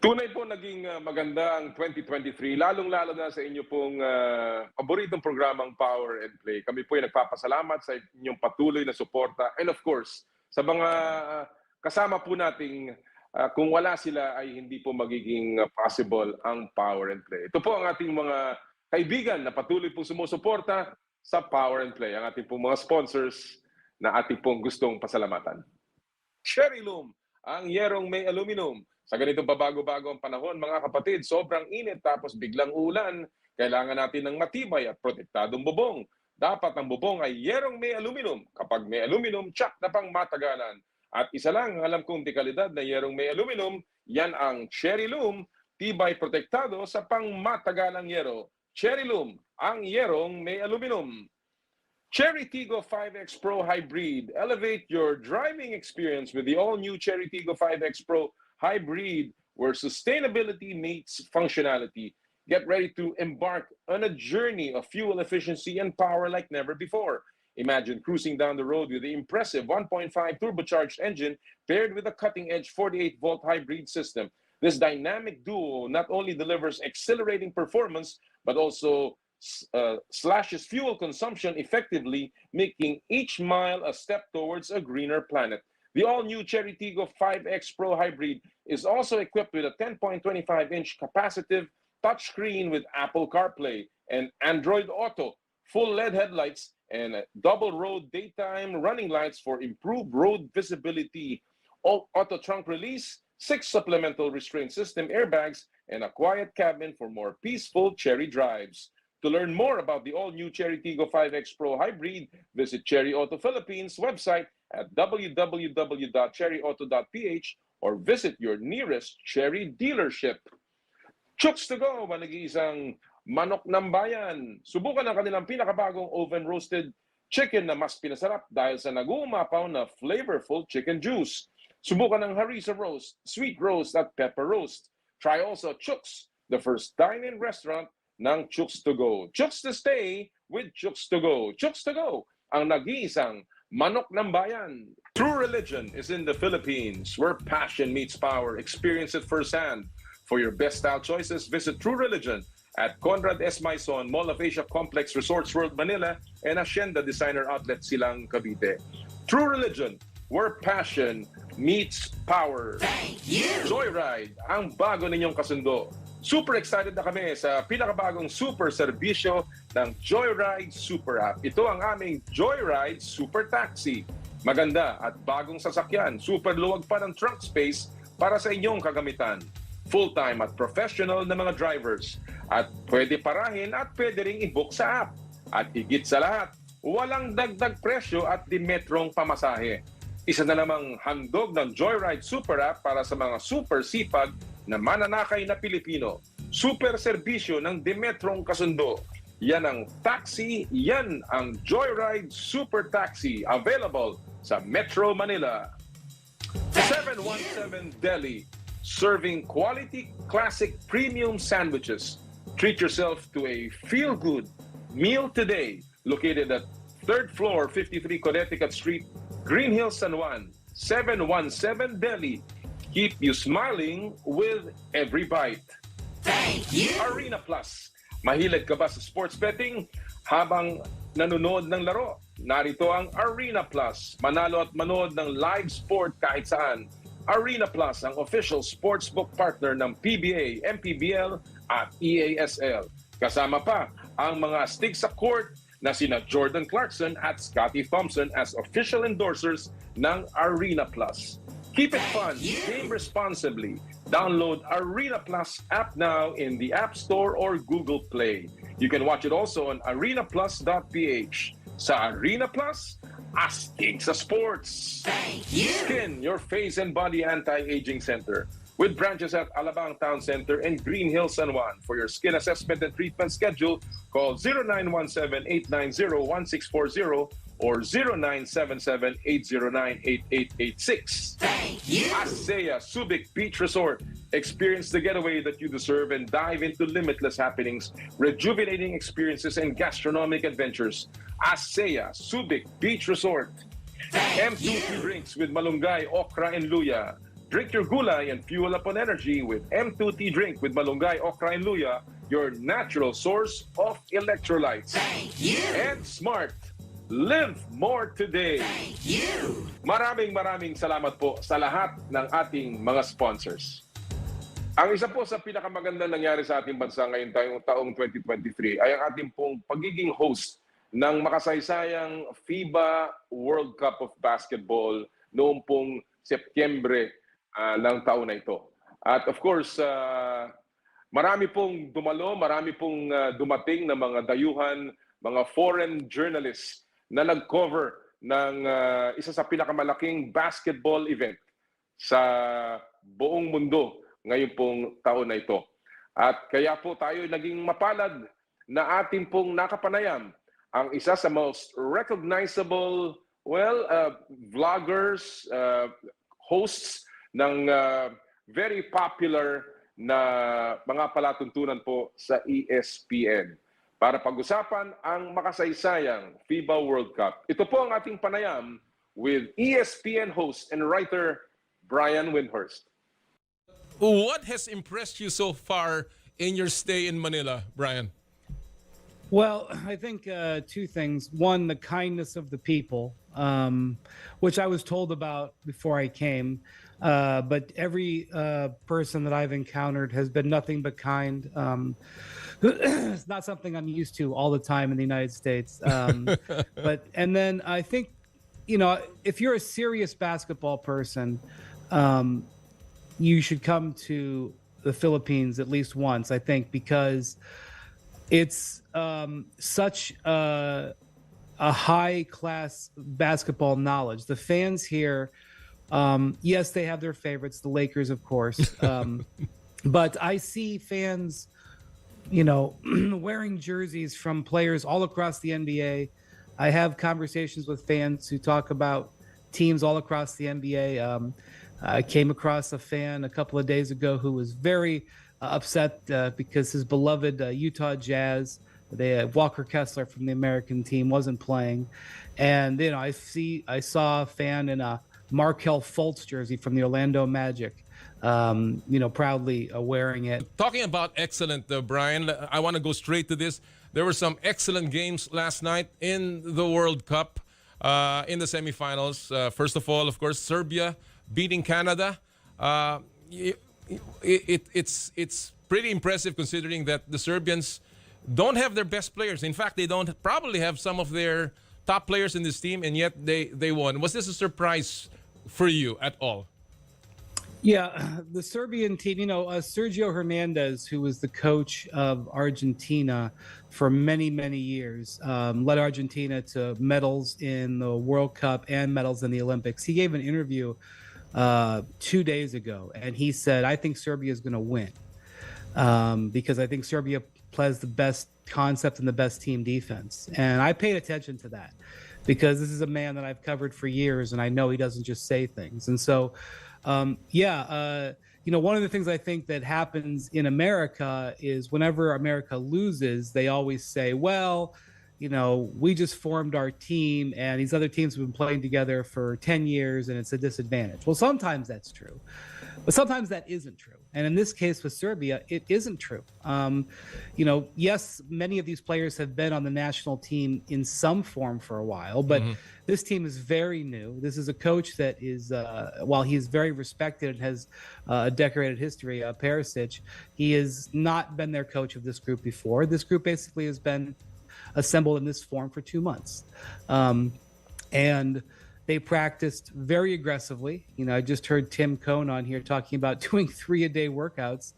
Tunay po naging maganda ang 2023, lalong-lalo na sa inyo pong paboritong programang Power and Play. Kami po ay nagpapasalamat sa inyong patuloy na suporta and of course, sa mga kasama po nating kung wala sila ay hindi po magiging possible ang Power and Play. Ito po ang ating mga kaibigan na patuloy po sumusuporta sa Power and Play. Ang ating pong mga sponsors na ating pong gustong pasalamatan. Cherry Loom, ang yerong may aluminum. Sa ganitong pabago-bago ang panahon, mga kapatid, sobrang init tapos biglang ulan, kailangan natin ng matibay at protektadong bubong. Dapat ang bubong ay yerong may aluminum. Kapag may aluminum, tsak na pang matagalan. At isa lang ang alam kong dekalidad na yerong may aluminum, yan ang Cherry Loom, tibay protektado sa pangmatagalang yero. Cherry Loom, ang yerong may aluminum. Cherry Tiggo 5X Pro Hybrid. Elevate your driving experience with the all-new Cherry Tiggo 5X Pro Hybrid, where sustainability meets functionality. Get ready to embark on a journey of fuel efficiency and power like never before. Imagine cruising down the road with the impressive 1.5 turbocharged engine paired with a cutting-edge 48-volt hybrid system. This dynamic duo not only delivers accelerating performance, but also slashes fuel consumption effectively, making each mile a step towards a greener planet. The all-new Cherry Tiggo 5X Pro Hybrid is also equipped with a 10.25-inch capacitive touchscreen with Apple CarPlay and Android Auto, full LED headlights, and double road daytime running lights for improved road visibility, auto trunk release, 6 supplemental restraint system airbags, and a quiet cabin for more peaceful Cherry drives. To learn more about the all-new Cherry Tiggo 5X Pro Hybrid, visit Cherry Auto Philippines website at www.cherryauto.ph or visit your nearest Cherry dealership. Chooks to go, nag-iisang manok ng bayan. Subukan ang kanilang pinakabagong oven-roasted chicken na mas pinasarap dahil sa nag-uumapaw na flavorful chicken juice. Subukan ang harissa roast, sweet roast at pepper roast. Try also Chooks, the first dine-in restaurant ng Chooks to go. Chooks to stay with Chooks to go. Chooks to go, ang nag-iisang manok ng bayan. True religion is in the Philippines, where passion meets power. Experience it firsthand. For your best style choices, visit True Religion at Conrad S. Maison, Mall of Asia Complex, Resorts World Manila, and Hacienda Designer Outlet Silang Cavite. True Religion, where passion meets power. Thank you! Joyride, ang bago ninyong kasundo. Super excited na kami sa pinakabagong super serbisyo ng Joyride Super App. Ito ang aming Joyride Super Taxi. Maganda at bagong sasakyan. Super luwag pa ng trunk space para sa inyong kagamitan. Full-time at professional na mga drivers. At pwede parahin at pwede ring i-book sa app. At higit sa lahat, walang dagdag presyo at dimetrong pamasahe. Isa na namang handog ng Joyride Super App para sa mga super sipag na mananakay na Pilipino. Super serbisyo ng Dimetrong kasundo. Yan ang taxi, yan ang Joyride Super Taxi. Available sa Metro Manila. 717 Deli, serving quality classic premium sandwiches. Treat yourself to a feel-good meal today. Located at 3rd floor, 53 Connecticut Street, Green Hills, San Juan. 717 Deli. Keep you smiling with every bite. Thank you! Arena Plus. Mahilig ka ba sa sports betting? Habang nanonood ng laro, narito ang Arena Plus. Manalo at manood ng live sport kahit saan. Arena Plus, ang official sportsbook partner ng PBA, MPBL at EASL. Kasama pa ang mga stig sa court na sina Jordan Clarkson at Scottie Thompson as official endorsers ng Arena Plus. Keep it fun, game responsibly. Download Arena Plus app now in the App Store or Google Play. You can watch it also on arenaplus.ph. Sa Arena Plus, astig sa sports. Thank you! Skin, your face and body anti-aging center. With branches at Alabang Town Center and Green Hills, San Juan. For your skin assessment and treatment schedule, call 0917-890-1640 or 0977-809-8886. Thank you! ASEA Subic Beach Resort. Experience the getaway that you deserve and dive into limitless happenings, rejuvenating experiences, and gastronomic adventures. ASEA Subic Beach Resort. M2T drinks with malunggay, okra, and luya. Drink your gulay and fuel up on energy with M2T drink with malunggay, okra, and luya, your natural source of electrolytes. Thank you! And Smart. Live more today. Thank you! Maraming salamat po sa lahat ng ating mga sponsors. Ang isa po sa pinakamaganda nangyari sa ating bansa ngayon taong 2023 ay ang ating pong pagiging host ng makasaysayang FIBA World Cup of Basketball noong pong Setyembre ng taon na ito. At of course, marami pong dumalo, marami pong dumating na mga dayuhan, mga foreign journalists na nag-cover ng isa sa pinakamalaking basketball event sa buong mundo ngayon pong taon na ito. At kaya po tayo naging mapalad na ating pong nakapanayam ang isa sa most recognizable, vloggers, hosts ng very popular na mga palatuntunan po sa ESPN para pag-usapan ang makasaysayang FIBA World Cup. Ito po ang ating panayam with ESPN host and writer Brian Windhorst. What has impressed you so far in your stay in Manila, Brian? Well, I think two things. One, the kindness of the people, which I was told about before I came. But every person that I've encountered has been nothing but kind. it's not something I'm used to all the time in the United States. And then I think, if you're a serious basketball person, you should come to the Philippines at least once, I think, because it's such a high class basketball knowledge. The fans here, yes, they have their favorites, the Lakers, of course. But I see fans, wearing jerseys from players all across the NBA. I have conversations with fans who talk about teams all across the NBA. I came across a fan a couple of days ago who was very upset because his beloved Utah Jazz, Walker Kessler from the American team, wasn't playing. And, I saw a fan in a Markelle Fultz jersey from the Orlando Magic, proudly wearing it. Talking about excellent, Brian, I want to go straight to this. There were some excellent games last night in the World Cup, in the semifinals. First of all, of course, Serbia beating Canada. It's pretty impressive considering that the Serbians don't have their best players. In fact, they don't probably have some of their top players in this team, and yet they won. Was this a surprise for you at all? Yeah, the Serbian team, Sergio Hernandez, who was the coach of Argentina for many, many years, led Argentina to medals in the World Cup and medals in the Olympics. He gave an interview 2 days ago, and he said, I think Serbia is going to win because I think Serbia plays the best concept and the best team defense. And I paid attention to that because this is a man that I've covered for years, and I know he doesn't just say things. And so, one of the things I think that happens in America is whenever America loses, they always say, well, we just formed our team and these other teams have been playing together for 10 years and it's a disadvantage. Well, sometimes that's true, but sometimes that isn't true. And in this case with Serbia, it isn't true. Yes, many of these players have been on the national team in some form for a while, but this team is very new. This is a coach that is, while he's very respected and has a decorated history, Perisic, he has not been their coach of this group before. This group basically has been assembled in this form for 2 months. And they practiced very aggressively. I just heard Tim Cohn on here talking about doing 3-a-day workouts.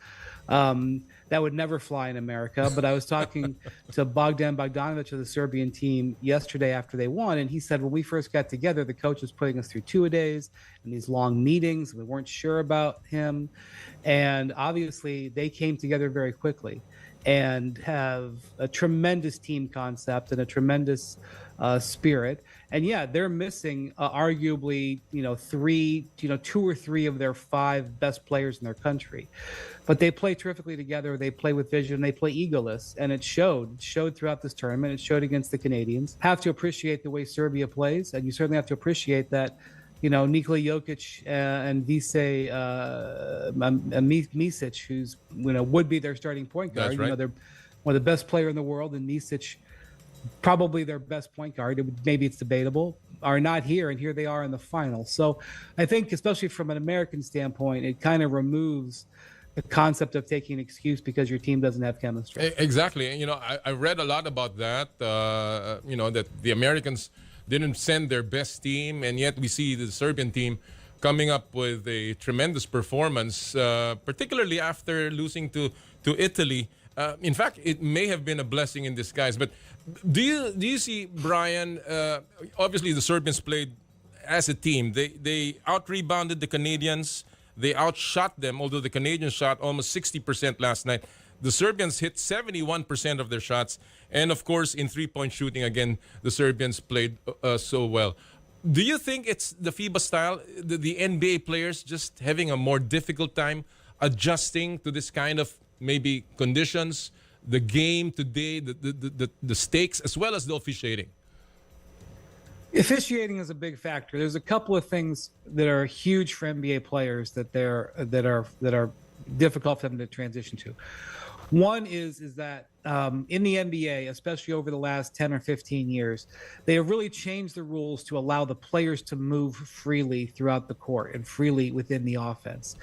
That would never fly in America. But I was talking to Bogdan Bogdanovic of the Serbian team yesterday after they won, and he said when we first got together, the coach was putting us through 2-a-days and these long meetings. We weren't sure about him. And obviously, they came together very quickly and have a tremendous team concept and a tremendous spirit. And yeah, they're missing arguably, 2 or 3 of their 5 best players in their country, but they play terrifically together. They play with vision. They play egoless, and it showed throughout this tournament. It showed against the Canadians. Have to appreciate the way Serbia plays, and you certainly have to appreciate that. Nikola Jokic and Vise Misic, who's would be their starting point guard. That's right. They're one of the best player in the world, and Misic, probably their best point guard. Maybe it's debatable. Are not here, and here they are in the final. So, I think, especially from an American standpoint, it kind of removes the concept of taking an excuse because your team doesn't have chemistry. Exactly. I read a lot about that. That the Americans didn't send their best team, and yet we see the Serbian team coming up with a tremendous performance, particularly after losing to Italy. In fact, it may have been a blessing in disguise. But do you see, Brian? Obviously, the Serbians played as a team. They out-rebounded the Canadians. They outshot them, although the Canadians shot almost 60% last night. The Serbians hit 71% of their shots. And, of course, in three-point shooting, again, the Serbians played so well. Do you think it's the FIBA style, the NBA players just having a more difficult time adjusting to this kind of maybe conditions, the game today, the stakes, as well as the officiating? Officiating is a big factor. There's a couple of things that are huge for NBA players that are difficult for them to transition to. One is that in the NBA, especially over the last 10 or 15 years, they have really changed the rules to allow the players to move freely throughout the court and freely within the offense.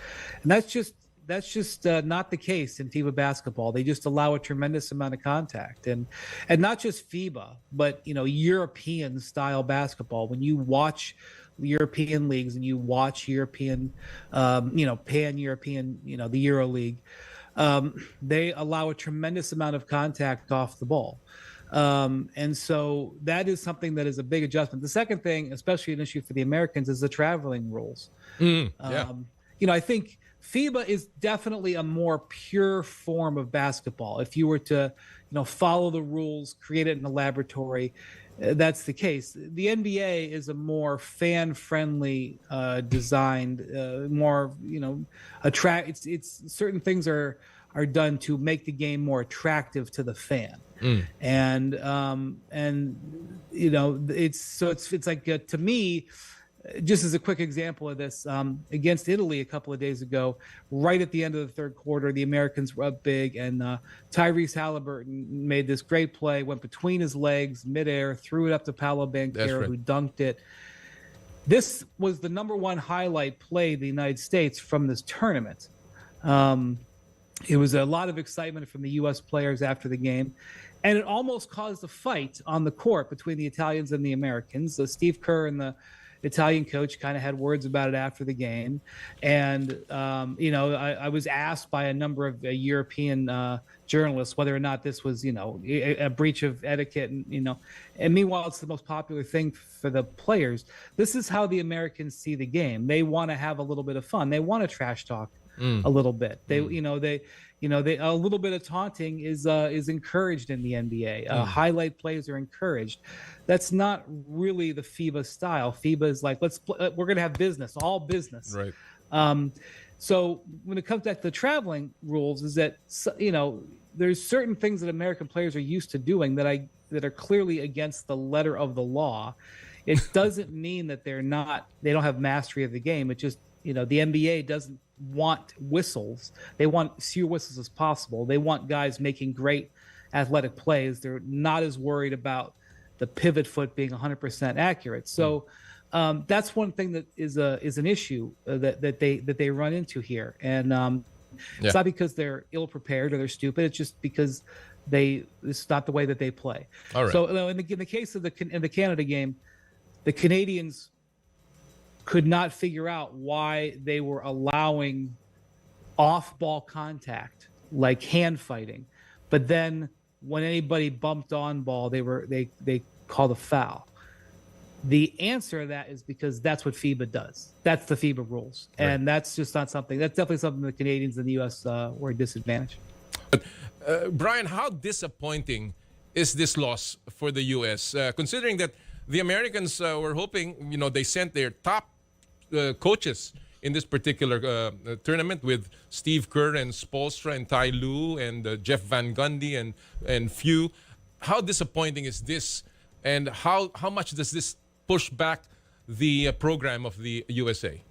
And that's just that's just not the case in FIBA basketball. They just allow a tremendous amount of contact, and not just FIBA, but European style basketball. When you watch European leagues and you watch European, pan-European, the Euro League, they allow a tremendous amount of contact off the ball. And so that is something that is a big adjustment. The second thing, especially an issue for the Americans, is the traveling rules. I think FIBA is definitely a more pure form of basketball. If you were to, follow the rules, create it in a laboratory, that's the case. The NBA is a more fan-friendly designed, more, attract. It's certain things are done to make the game more attractive to the fan. And it's like to me, just as a quick example of this, against Italy a couple of days ago, right at the end of the third quarter, the Americans were up big, and Tyrese Halliburton made this great play, went between his legs, midair, threw it up to Paolo Banchero, who dunked it. This was the number one highlight play in the United States from this tournament. It was a lot of excitement from the U.S. players after the game, and it almost caused a fight on the court between the Italians and the Americans. So Steve Kerr and the Italian coach kind of had words about it after the game. And, I was asked by a number of European journalists whether or not this was, a breach of etiquette. And meanwhile, it's the most popular thing for the players. This is how the Americans see the game. They want to have a little bit of fun. They want to trash talk a little bit. They a little bit of taunting is encouraged in the NBA. Highlight plays are encouraged. That's not really the FIBA style. FIBA is like, we're going to have business, all business. Right. So when it comes back to the traveling rules, is that there's certain things that American players are used to doing that are clearly against the letter of the law. It doesn't mean that they don't have mastery of the game. It just the NBA doesn't want whistles. They want as few whistles as possible. They want guys making great athletic plays. They're not as worried about the pivot foot being 100% accurate. So that's one thing that is an issue that they run into here. And it's not because they're ill prepared or they're stupid. It's just because it's not the way that they play. All right. So in the case of the Canada game, the Canadians could not figure out why they were allowing off-ball contact, like hand fighting, but then when anybody bumped on ball, they called a foul. The answer to that is because that's what FIBA does. That's the FIBA rules, and that's just not something. That's definitely something the Canadians and the U.S. Were disadvantaged. Brian, how disappointing is this loss for the U.S. Considering that the Americans were hoping, they sent their top coaches in this particular tournament with Steve Kerr and Spoelstra and Ty Lue and Jeff Van Gundy and few. How disappointing is this, and how much does this push back the program of the USA?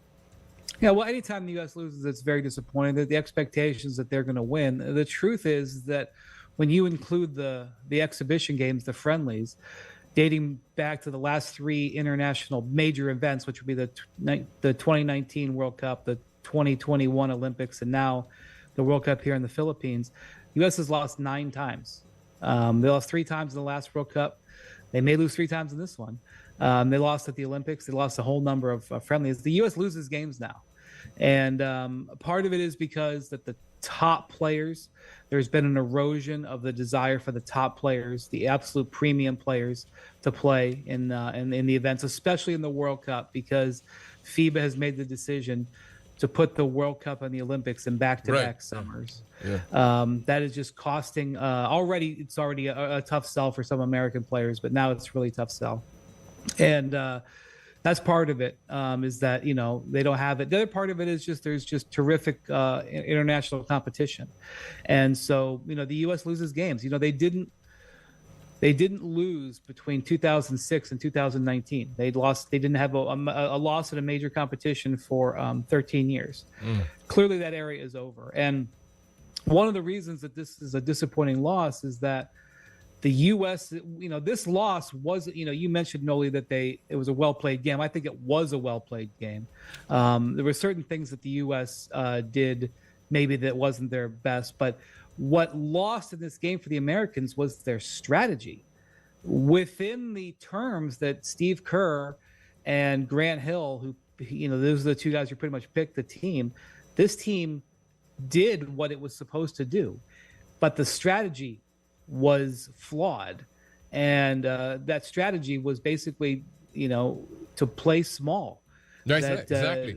Yeah, well, anytime the U.S. loses, it's very disappointing. The expectations that they're going to win. The truth is that when you include the exhibition games, the friendlies, dating back to the last three international major events, which would be the 2019 World Cup, the 2021 Olympics, and now the World Cup here in the Philippines, the U.S. has lost 9 times. They lost 3 times in the last World Cup. They may lose 3 times in this one. They lost at the Olympics. They lost a whole number of friendlies. The U.S. loses games now. And part of it is because that the top players, there's been an erosion of the desire for the top players, the absolute premium players, to play in the events, especially in the World Cup, because FIBA has made the decision to put the World Cup and the Olympics in back-to-back summers. That is just costing. It's already a tough sell for some American players, but now it's a really tough sell. And that's part of it, is that they don't have it. The other part of it is there's just terrific international competition, and so the U.S. loses games. They didn't lose between 2006 and 2019. They didn't have a loss in a major competition for 13 years. Clearly, that area is over. And one of the reasons that this is a disappointing loss is that the U.S., this loss was, you mentioned, Noli, that it was a well-played game. I think it was a well-played game. There were certain things that the U.S. did maybe that wasn't their best. But what lost in this game for the Americans was their strategy. Within the terms that Steve Kerr and Grant Hill, who, those are the two guys who pretty much picked the team, this team did what it was supposed to do. But the strategy was flawed. And that strategy was basically, to play small. Right, exactly.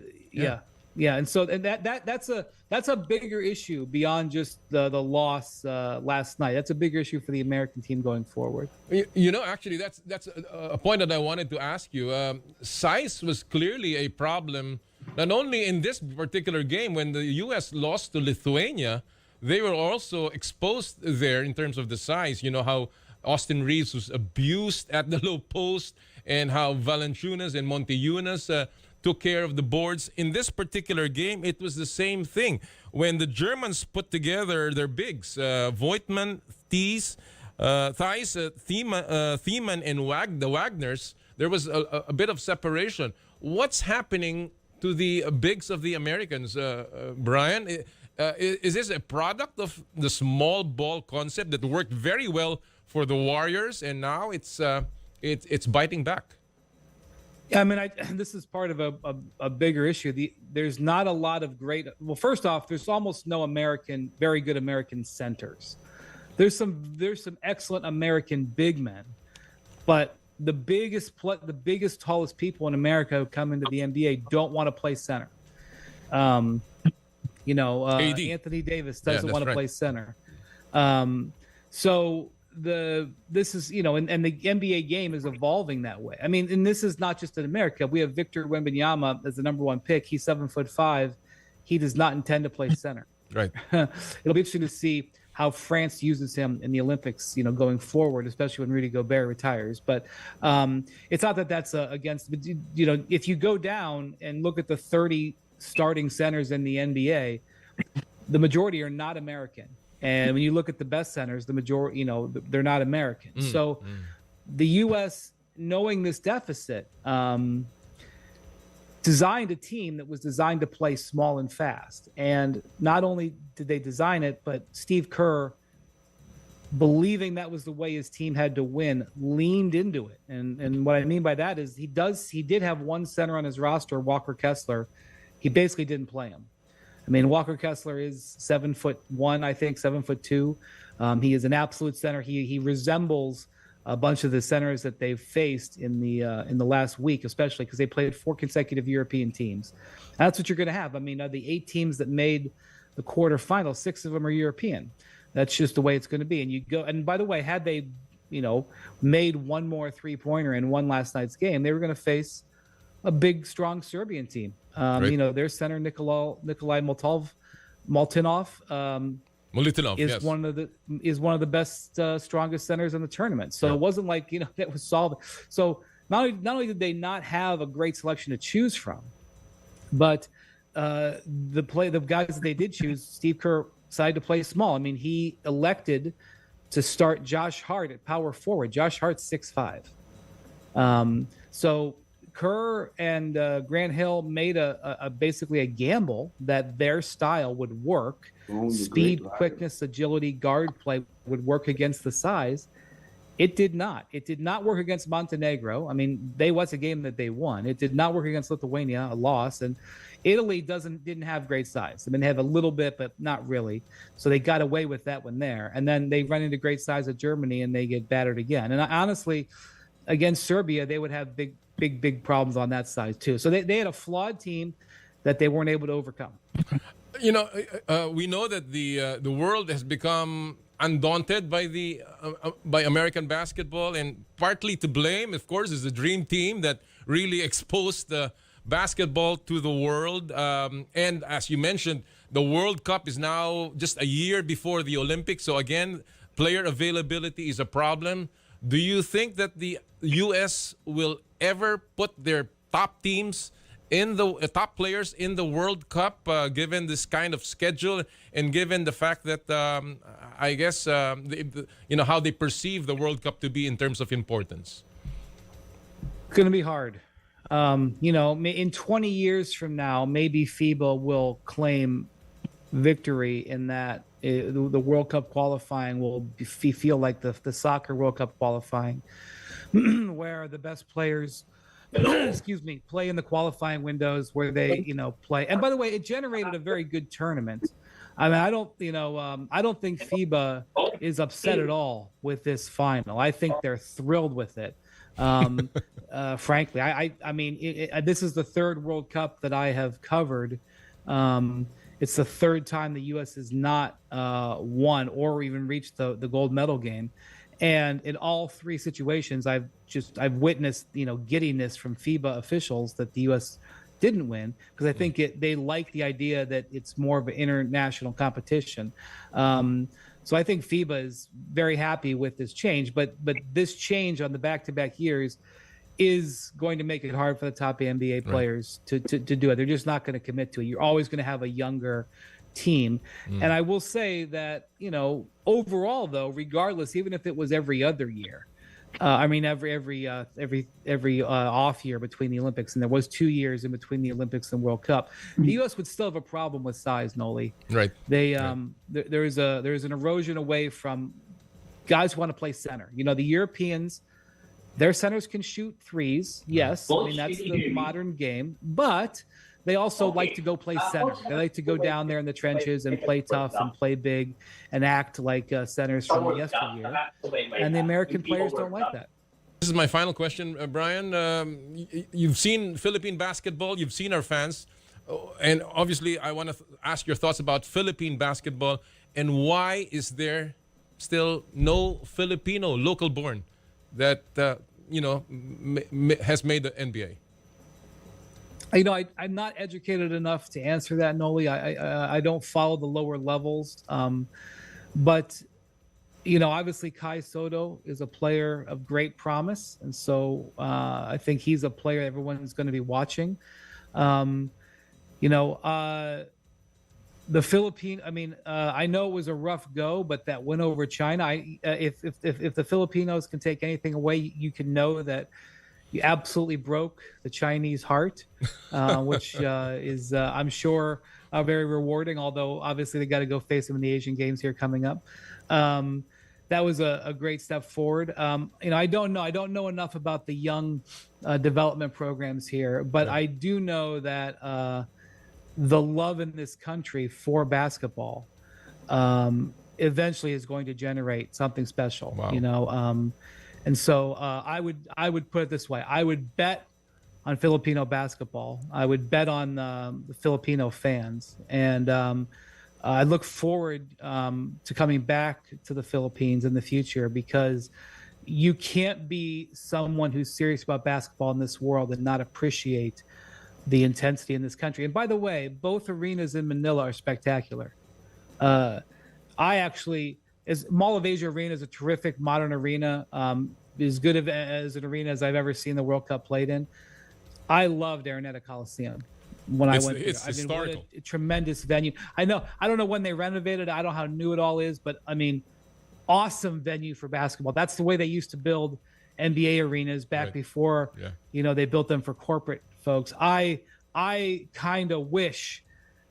Yeah, and so that's a bigger issue beyond just the loss last night. That's a bigger issue for the American team going forward. Actually, that's a point that I wanted to ask you. Size was clearly a problem, not only in this particular game. When the U.S. lost to Lithuania, they were also exposed there in terms of the size. You know how Austin Reeves was abused at the low post, and how Valanciunas and Montejunas took care of the boards. In this particular game, it was the same thing. When the Germans put together their bigs, Voigtman, Thiemann, and the Wagners, there was a bit of separation. What's happening to the bigs of the Americans, Brian? Is this a product of the small ball concept that worked very well for the Warriors, and now it's biting back? Yeah, I mean, this is part of a bigger issue. There's not a lot of great. Well, first off, there's almost no very good American centers. There's some excellent American big men, but the biggest, tallest people in America who come into the NBA don't want to play center. Anthony Davis doesn't want to play center. So this is, and the NBA game is evolving that way. I mean, and this is not just in America. We have Victor Wembanyama as the #1 pick. He's 7'5". He does not intend to play center. Right. It'll be interesting to see how France uses him in the Olympics, going forward, especially when Rudy Gobert retires. But it's not that that's against. But, if you go down and look at the 30 starting centers in the NBA, the majority are not American. And when you look at the best centers, the majority, they're not American. So the U.S., knowing this deficit, designed a team that was designed to play small and fast. And not only did they design it, but Steve Kerr, believing that was the way his team had to win, leaned into it. And what I mean by that is he did have one center on his roster, Walker Kessler. He basically didn't play him. I mean, Walker Kessler is 7'1", I think, 7'2". He is an absolute center. He resembles a bunch of the centers that they've faced in the last week, especially because they played 4 consecutive European teams. That's what you're going to have. I mean, of the 8 teams that made the quarterfinals, 6 of them are European. That's just the way it's going to be. And you go. And by the way, had they, made one more 3-pointer and won last night's game, they were going to face a big, strong Serbian team. Right. Their center Nikolai Moltinov is one of the best, strongest centers in the tournament. So It wasn't like that was solved. So not only did they not have a great selection to choose from, but the guys that they did choose, Steve Kerr decided to play small. I mean, he elected to start Josh Hart at power forward. Josh Hart's 6'5". So Kerr and Grant Hill made basically a gamble that their style would work. Speed, quickness, agility, guard play would work against the size. It did not. It did not work against Montenegro. I mean, was a game that they won. It did not work against Lithuania, a loss. And Italy didn't have great size. I mean, they have a little bit, but not really. So they got away with that one there. And then they run into great size at Germany and they get battered again. And honestly, against Serbia, they would have big problems on that side too. So they had a flawed team that they weren't able to overcome. We know that the world has become undaunted by American basketball, and partly to blame, of course, is the Dream Team that really exposed the basketball to the world. And as you mentioned, the World Cup is now just a year before the Olympics. So again, player availability is a problem. Do you think that the U.S. will ever put their top teams in the top players in the World Cup, given this kind of schedule and given the fact that I guess how they perceive the World Cup to be in terms of importance? It's going to be hard. In 20 years from now, maybe FIBA will claim victory in that the World Cup qualifying will feel like the soccer World Cup qualifying, where the best players, excuse me, play in the qualifying windows where they, play. And by the way, it generated a very good tournament. I mean, I don't think FIBA is upset at all with this final. I think they're thrilled with it. Frankly, I mean, this is the third World Cup that I have covered. It's the third time the U.S. has not won or even reached the gold medal game. And in all three situations, I've witnessed, giddiness from FIBA officials that the U.S. didn't win, because I think they like the idea that it's more of an international competition. So I think FIBA is very happy with this change, but this change on the back-to-back years is going to make it hard for the top NBA players to do it. They're just not going to commit to it. You're always going to have a younger team. And I will say that, overall though, regardless, even if it was every other year, every off year between the Olympics, and there was 2 years in between the Olympics and World Cup, the U.S. would still have a problem with size, Noli. Right. They there's an erosion away from guys who want to play center. The Europeans, their centers can shoot threes. Yes, I mean that's the modern game, but they also like to go play center. They like to go down there in the trenches and play tough and play big and act like centers from yesteryear. And the American players don't like that. This is my final question, Brian. You've seen Philippine basketball. You've seen our fans. And obviously, I want to ask your thoughts about Philippine basketball and why is there still no Filipino local-born that, has made the NBA? I'm not educated enough to answer that, Noli. I don't follow the lower levels, but obviously Kai Soto is a player of great promise, and so I think he's a player everyone's going to be watching. The Philippine, I know it was a rough go, but that win over China, if the Filipinos can take anything away, you can know that you absolutely broke the Chinese heart, which is, I'm sure, very rewarding. Although obviously they got to go face them in the Asian Games here coming up. That was a great step forward. I don't know enough about the young development programs here, but I do know that the love in this country for basketball eventually is going to generate something special. Wow. And so I would put it this way: I would bet on Filipino basketball. I would bet on the Filipino fans, and I look forward to coming back to the Philippines in the future, because you can't be someone who's serious about basketball in this world and not appreciate the intensity in this country. And by the way, both arenas in Manila are spectacular. Mall of Asia Arena is a terrific modern arena, as good as an arena as I've ever seen the World Cup played in. I loved Araneta Coliseum when I went there. It's historical. What a tremendous venue. I don't know when they renovated it. I don't know how new it all is, but awesome venue for basketball. That's the way they used to build NBA arenas back before, they built them for corporate folks. I kind of wish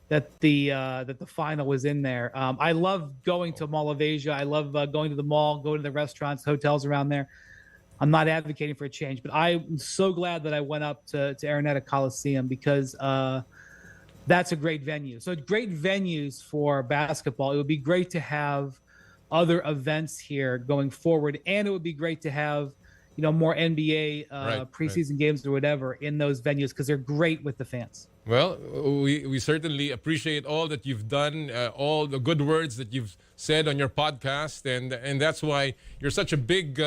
that the final was in there. I love going to Mall of Asia. I love going to the mall, going to the restaurants, hotels around there. I'm not advocating for a change, but I'm so glad that I went up to Araneta Coliseum, because that's a great venue. So great venues for basketball. It would be great to have other events here going forward, and it would be great to have more NBA preseason games or whatever in those venues, because they're great with the fans. Well, we certainly appreciate all that you've done, all the good words that you've said on your podcast, and that's why you're such a big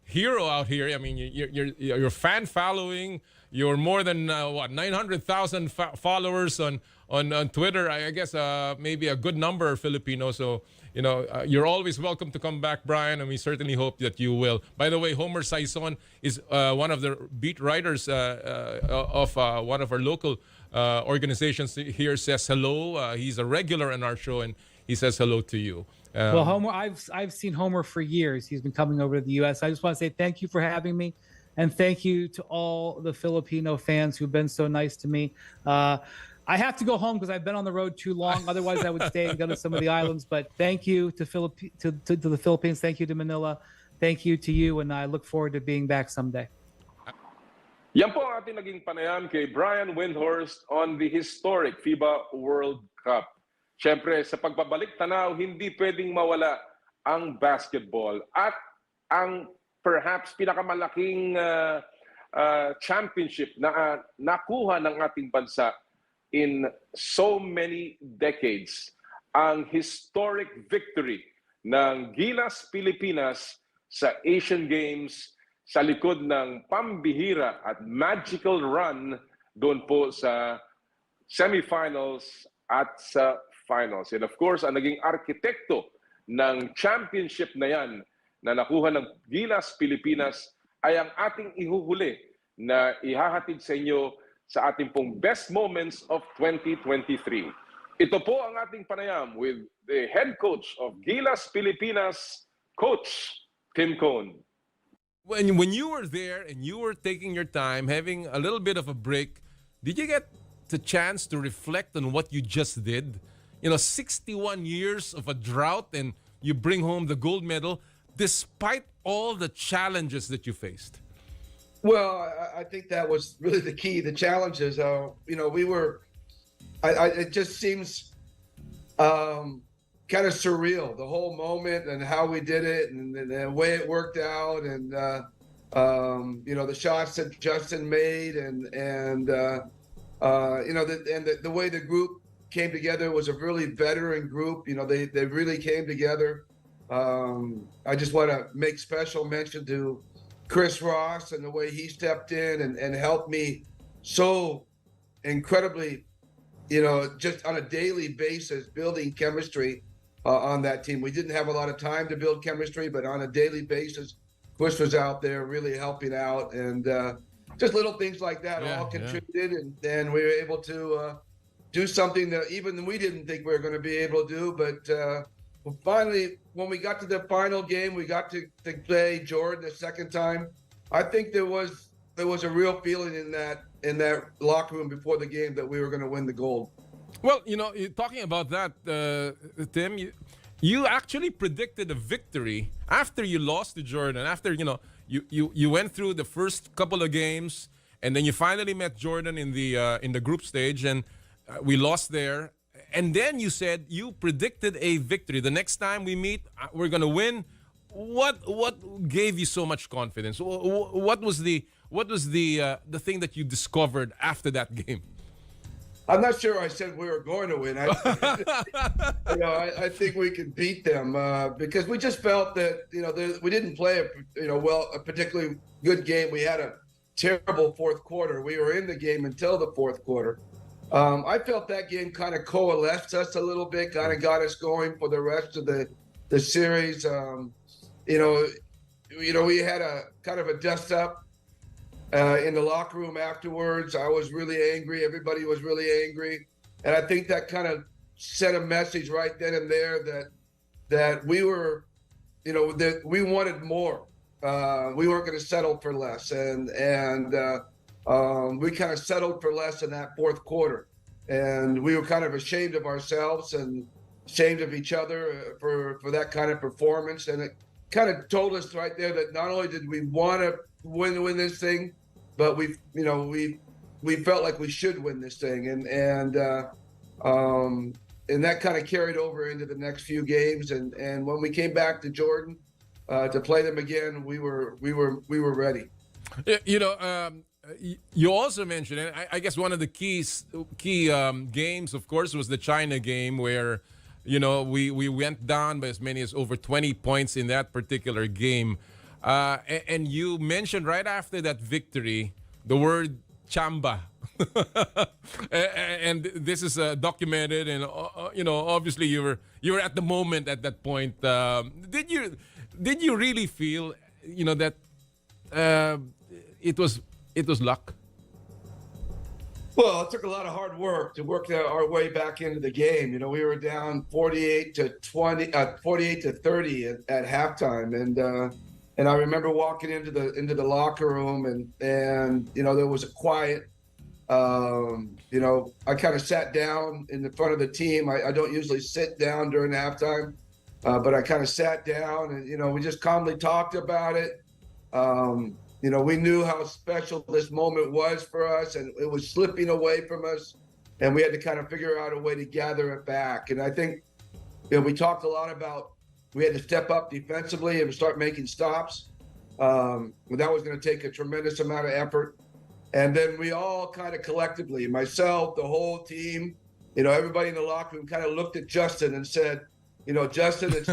hero out here. I mean, your fan following, you're more than 900,000 followers on Twitter. I guess maybe a good number of Filipinos. So you're always welcome to come back, Brian, and we certainly hope that you will. By the way, Homer Saison is one of the beat writers of one of our local organizations here. Says hello. He's a regular in our show, and he says hello to you. Well, Homer, I've seen Homer for years. He's been coming over to the U.S. I just want to say thank you for having me, and thank you to all the Filipino fans who've been so nice to me. I have to go home because I've been on the road too long. Otherwise, I would stay and go to some of the islands. But thank you to the Philippines. Thank you to Manila. Thank you to you, and I look forward to being back someday. Yan po ang ating naging panayam kay Brian Windhorst on the historic FIBA World Cup. Siyempre, sa pagbabalik tanaw, hindi pwedeng mawala ang basketball at ang perhaps pinakamalaking championship na nakuha ng ating bansa in so many decades. Ang historic victory ng Gilas Pilipinas sa Asian Games sa likod ng pambihira at magical run doon po sa semifinals at sa finals. And of course, ang naging arkitekto ng championship na yan na nakuha ng Gilas Pilipinas ay ang ating ihuhuli na ihahatid sa inyo sa ating pong best moments of 2023. Ito po ang ating panayam with the head coach of Gilas Pilipinas, Coach Tim Cone. When you were there and you were taking your time, having a little bit of a break, did you get the chance to reflect on what you just did? 61 years of a drought and you bring home the gold medal despite all the challenges that you faced. Well, I think that was really the key. The challenges, we were, it just seems kind of surreal, the whole moment and how we did it and the way it worked out and, the shots that Justin made and the way the group came together was a really veteran group. They really came together. I just want to make special mention to Chris Ross and the way he stepped in and helped me so incredibly, just on a daily basis, building chemistry on that team. We didn't have a lot of time to build chemistry, but on a daily basis, Chris was out there really helping out. And just little things like that all contributed. And then we were able to do something that even we didn't think we were going to be able to do. But finally, when we got to the final game, we got to play Jordan the second time. I think there was a real feeling in that locker room before the game that we were going to win the gold. Well, talking about that, Tim, you actually predicted a victory after you lost to Jordan. After you went through the first couple of games, and then you finally met Jordan in the group stage, and we lost there. And then you said you predicted a victory. The next time we meet, we're gonna win. What gave you so much confidence? What was the thing that you discovered after that game? I'm not sure I said we were going to win. I think we could beat them because we just felt that we didn't play a particularly good game. We had a terrible fourth quarter. We were in the game until the fourth quarter. I felt that game kind of coalesced us a little bit, kind of got us going for the rest of the series. We had a kind of a dust up in the locker room afterwards. I was really angry. Everybody was really angry. And I think that kind of sent a message right then and there that we were, that we wanted more. We weren't going to settle for less. And we kind of settled for less in that fourth quarter. And we were kind of ashamed of ourselves and ashamed of each other for that kind of performance. And it kind of told us right there that not only did we want to win this thing, but we felt like we should win this thing, and that kind of carried over into the next few games. And when we came back to Jordan to play them again, we were ready. You also mentioned, and I guess one of the key games, of course, was the China game where we went down by as many as over 20 points in that particular game. And you mentioned right after that victory the word chamba. And this is documented, and obviously you were at the moment at that point. Did you really feel that it was luck? Well, it took a lot of hard work to work our way back into the game. We were down 48 to 30 at halftime, and I remember walking into the locker room, and there was a quiet You know, I kind of sat down in the front of the team. I don't usually sit down during halftime, but I kind of sat down and, you know, we just calmly talked about it. You know, we knew how special this moment was for us, and it was slipping away from us, and we had to kind of figure out a way to gather it back. And I think, you know, we talked a lot about we had to step up defensively and start making stops. That was going to take a tremendous amount of effort. And then we all kind of collectively, myself, the whole team, you know, everybody in the locker room kind of looked at Justin and said, you know, Justin is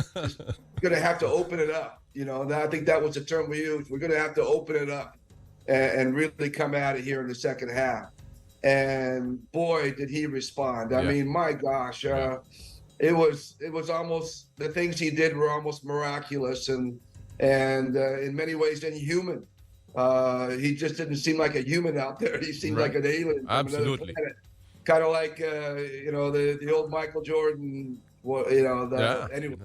going to have to open it up. You know, and I think that was the term we used. We're going to have to open it up and really come at it here in the second half. And boy, did he respond. I mean, my gosh, it was almost, the things he did were almost miraculous and in many ways inhuman. He just didn't seem like a human out there. He seemed like an alien. Absolutely. Kind of like, you know, the old Michael Jordan, you know, anyway.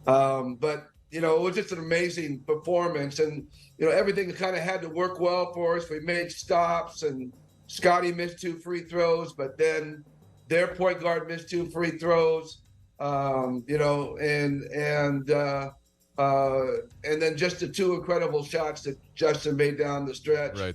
But, you know, it was just an amazing performance. And, you know, everything kind of had to work well for us. We made stops, and Scotty missed 2 free throws, but then their point guard missed 2 free throws, you know, and then just the 2 incredible shots that Justin made down the stretch. Right.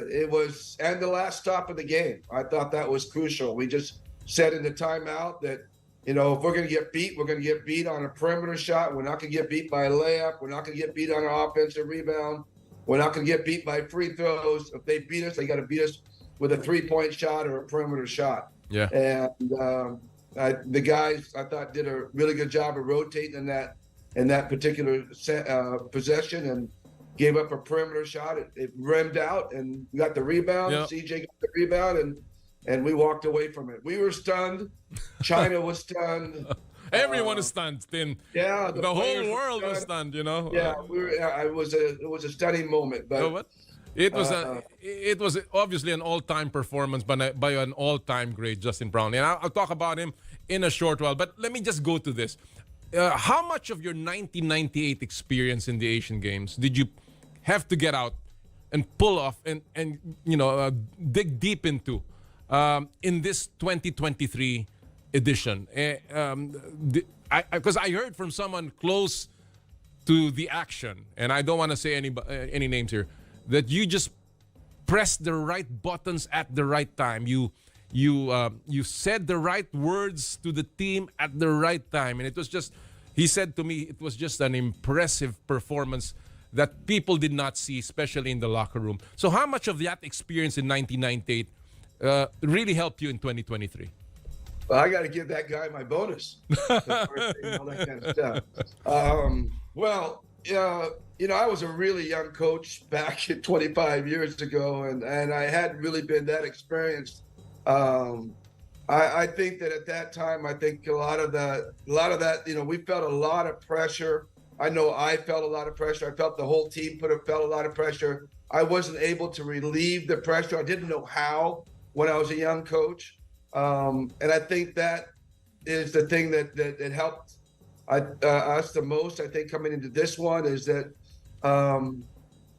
It was, and the last stop of the game, I thought that was crucial. We just said in the timeout that, you know, if we're going to get beat, we're going to get beat on a perimeter shot. We're not going to get beat by a layup. We're not going to get beat on an offensive rebound. We're not going to get beat by free throws. If they beat us, they got to beat us with a 3-point shot or a perimeter shot. Yeah. And the guys, I thought, did a really good job of rotating in that particular possession and gave up a perimeter shot. It rimmed out, and we got the rebound. Yep. CJ got the rebound, and we walked away from it. We were stunned. China was stunned. Everyone is stunned. Tim. Yeah, the whole world was stunned. You know. Yeah, it was a stunning moment. But it was obviously an all-time performance by an all-time great Justin Brownlee. And I'll talk about him in a short while. But let me just go to this. How much of your 1998 experience in the Asian Games did you have to get out and pull off and you know, dig deep into in this 2023 edition? Because I heard from someone close to the action, and I don't want to say any names here, that you just pressed the right buttons at the right time. You said the right words to the team at the right time. And it was just, he said to me, it was just an impressive performance that people did not see, especially in the locker room. So how much of that experience in 1998 really helped you in 2023? Well, I got to give that guy my bonus. All that kind of stuff. Well, you know, I was a really young coach back 25 years ago, and I hadn't really been that experienced. I think that at that time, I think a lot of that, you know, we felt a lot of pressure. I know I felt a lot of pressure. I felt the whole team felt a lot of pressure. I wasn't able to relieve the pressure. I didn't know how when I was a young coach. And I think that is the thing that helped us the most, I think, coming into this one, is that,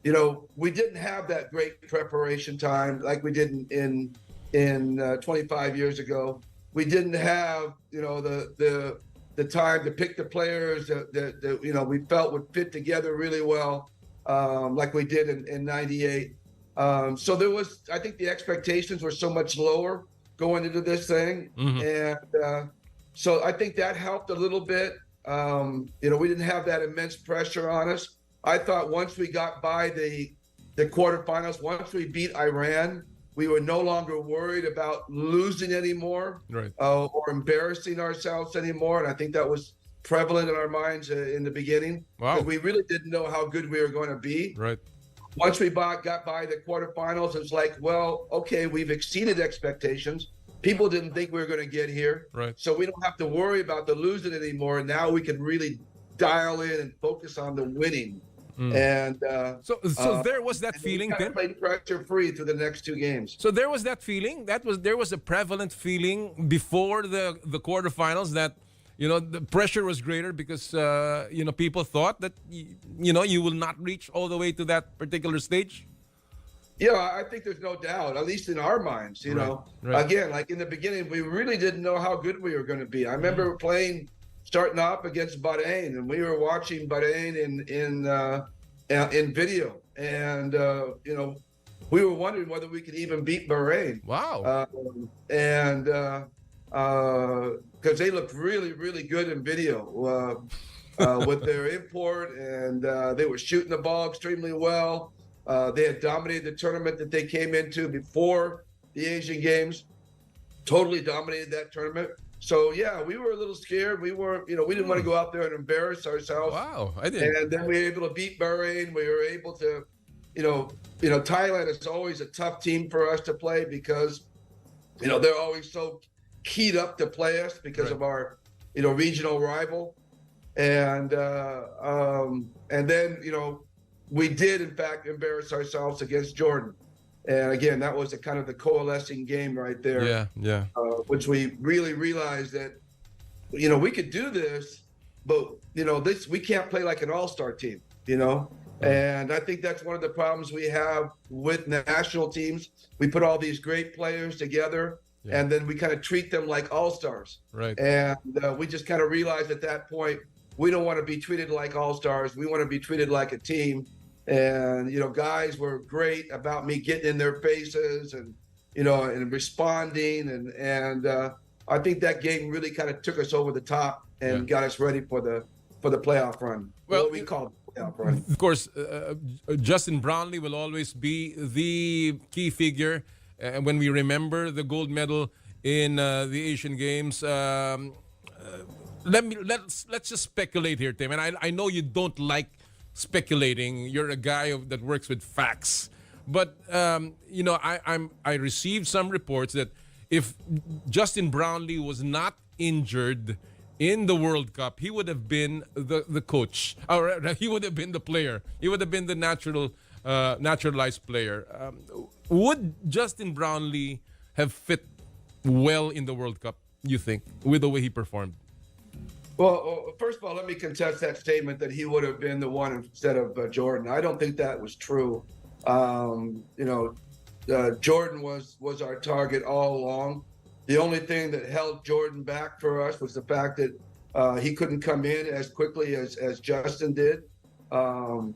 you know, we didn't have that great preparation time like we did in 25 years ago. We didn't have, you know, the time to pick the players that you know, we felt would fit together really well, like we did in 98. So there was, I think the expectations were so much lower going into this thing. Mm-hmm. And so I think that helped a little bit. You know, we didn't have that immense pressure on us. I thought once we got by the quarterfinals, once we beat Iran, we were no longer worried about losing anymore, right, or embarrassing ourselves anymore. And I think that was prevalent in our minds in the beginning. Wow. Because we really didn't know how good we were going to be. Right. Once we got by the quarterfinals, it's like, well, okay, we've exceeded expectations. People didn't think we were going to get here. Right. So we don't have to worry about the losing anymore. And now we can really dial in and focus on the winning. And so there was that feeling, Tim. Played pressure-free through the next 2 games. So there was that feeling. There was a prevalent feeling before the quarterfinals that, you know, the pressure was greater because you know, people thought that you know, you will not reach all the way to that particular stage. I think there's no doubt, at least in our minds, you know. right. Again, like in the beginning, we really didn't know how good we were going to be. I remember starting off against Bahrain, and we were watching Bahrain in video, and you know, we were wondering whether we could even beat Bahrain. Wow. And because they looked really, really good in video with their import, and they were shooting the ball extremely well. They had dominated the tournament that they came into before the Asian Games, totally dominated that tournament. So yeah, we were a little scared. We weren't, we didn't want to go out there and embarrass ourselves. Wow, I didn't. And then we were able to beat Bahrain. We were able to, Thailand is always a tough team for us to play because, they're always so keyed up to play us because of our, regional rival. And then, we did in fact embarrass ourselves against Jordan. And again, that was kind of the coalescing game right there. Yeah. Which we really realized that, we could do this, but we can't play like an all-star team, And I think that's one of the problems we have with national teams. We put all these great players together, and then we kind of treat them like all-stars. Right. And we just kind of realized at that point, we don't want to be treated like all-stars. We want to be treated like a team. And, guys were great about me getting in their faces and, and responding. And I think that game really kind of took us over the top and got us ready for the playoff run. Well, what we call the playoff run. Of course, Justin Brownlee will always be the key figure when we remember the gold medal in the Asian Games. Let's just speculate here, Tim. And I know you don't like speculating. You're a guy that works with facts. But I received some reports that if Justin Brownlee was not injured in the World Cup, he would have been the coach, or he would have been the player. He would have been the naturalized player. Would Justin Brownlee have fit well in the World Cup, you think, with the way he performed? Well, first of all, let me contest that statement that he would have been the one instead of Jordan. I don't think that was true. Jordan was our target all along. The only thing that held Jordan back for us was the fact that he couldn't come in as quickly as Justin did. So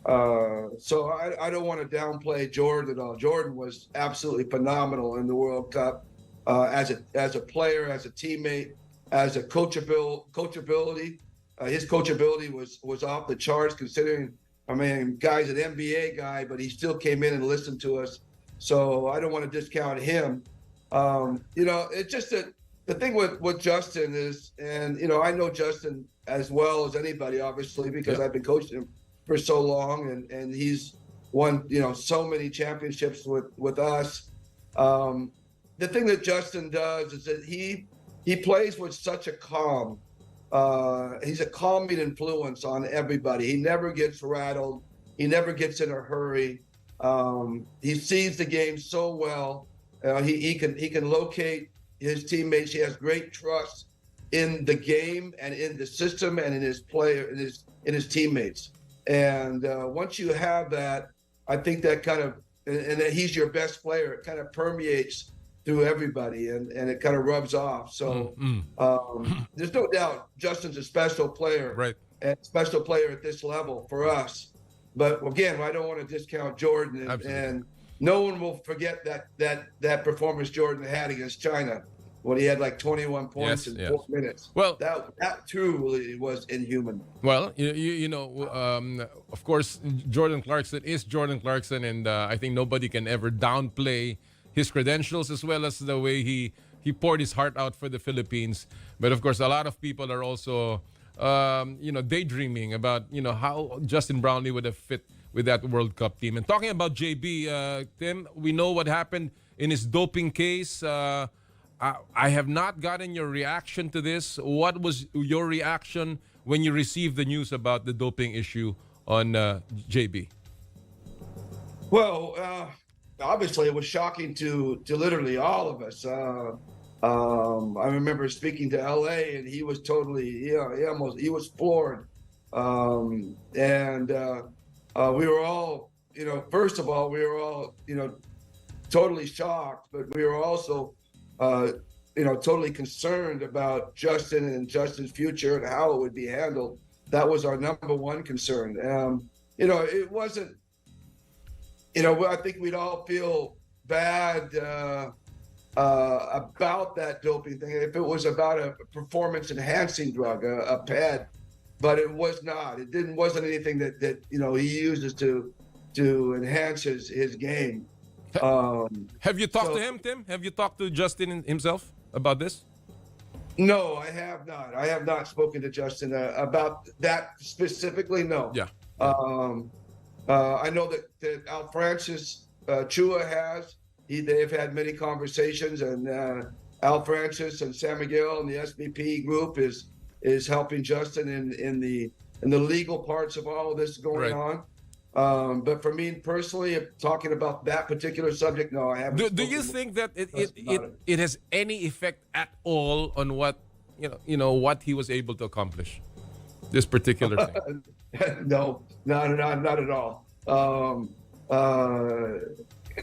I don't want to downplay Jordan at all. Jordan was absolutely phenomenal in the World Cup as a player, as a teammate, as a coachability. His coachability was off the charts, considering, guy's an NBA guy, but he still came in and listened to us. So I don't want to discount him. It's just that the thing with Justin is, and, I know Justin as well as anybody, obviously, because I've been coaching him for so long, and he's won, so many championships with us. The thing that Justin does is that he plays with such a calm. He's a calming influence on everybody. He never gets rattled. He never gets in a hurry. He sees the game so well. He can locate his teammates. He has great trust in the game and in the system and in his player, in his teammates. And once you have that, I think that kind of, and that he's your best player, it kind of permeates through everybody, and it kind of rubs off. So there's no doubt Justin's a special player, right? And special player at this level for us. But again, I don't want to discount Jordan, and no one will forget that performance Jordan had against China when he had like 21 points in 4 minutes. Well, that truly was inhuman. Well, of course, Jordan Clarkson is Jordan Clarkson, and I think nobody can ever downplay his credentials as well as the way he poured his heart out for the Philippines. But of course, a lot of people are also daydreaming about how Justin Brownlee would have fit with that World Cup team. And talking about JB, Tim, we know what happened in his doping case. I have not gotten your reaction to this. What was your reaction when you received the news about the doping issue on JB? Well, obviously, it was shocking to literally all of us. I remember speaking to LA, and he was totally, he was floored. We were all first of all, we were all, totally shocked, but we were also, totally concerned about Justin and Justin's future and how it would be handled. That was our number one concern. It wasn't, I think we'd all feel bad about that doping thing if it was about a performance enhancing drug, a PED, but it was not. It wasn't anything that he uses to enhance his game. Have you talked to him, Tim? Have you talked to Justin himself about this? No, I have not. I have not spoken to Justin about that specifically. No. Yeah. I know that Al Francis Chua has. They've had many conversations, and Al Francis and San Miguel and the SBP group is helping Justin in the legal parts of all of this going on. But for me personally, talking about that particular subject, no, I haven't. Do you think that it has any effect at all on what what he was able to accomplish? This particular thing. No, not at all.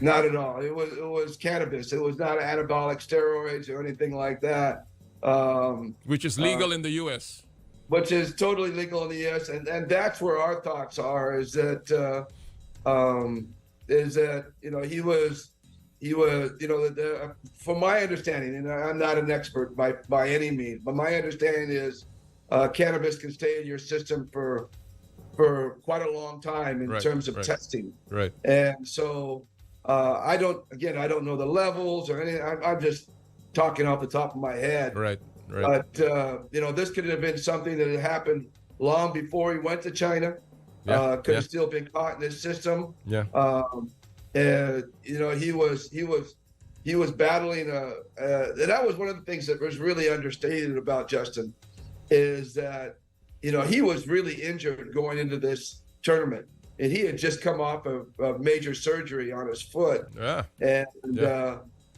Not at all. It was cannabis. It was not anabolic steroids or anything like that. Which is legal in the U.S. Which is totally legal in the U.S. And that's where our thoughts are. Is that he was from my understanding, and I'm not an expert by any means, but my understanding is cannabis can stay in your system for quite a long time in terms of testing. Right. And so I don't know the levels or anything. I'm just talking off the top of my head. Right. But this could have been something that had happened long before he went to China. Could have still been caught in his system. Yeah. He was battling. That was one of the things that was really understated about Justin, is that he was really injured going into this tournament, and he had just come off of major surgery on his foot. Yeah. And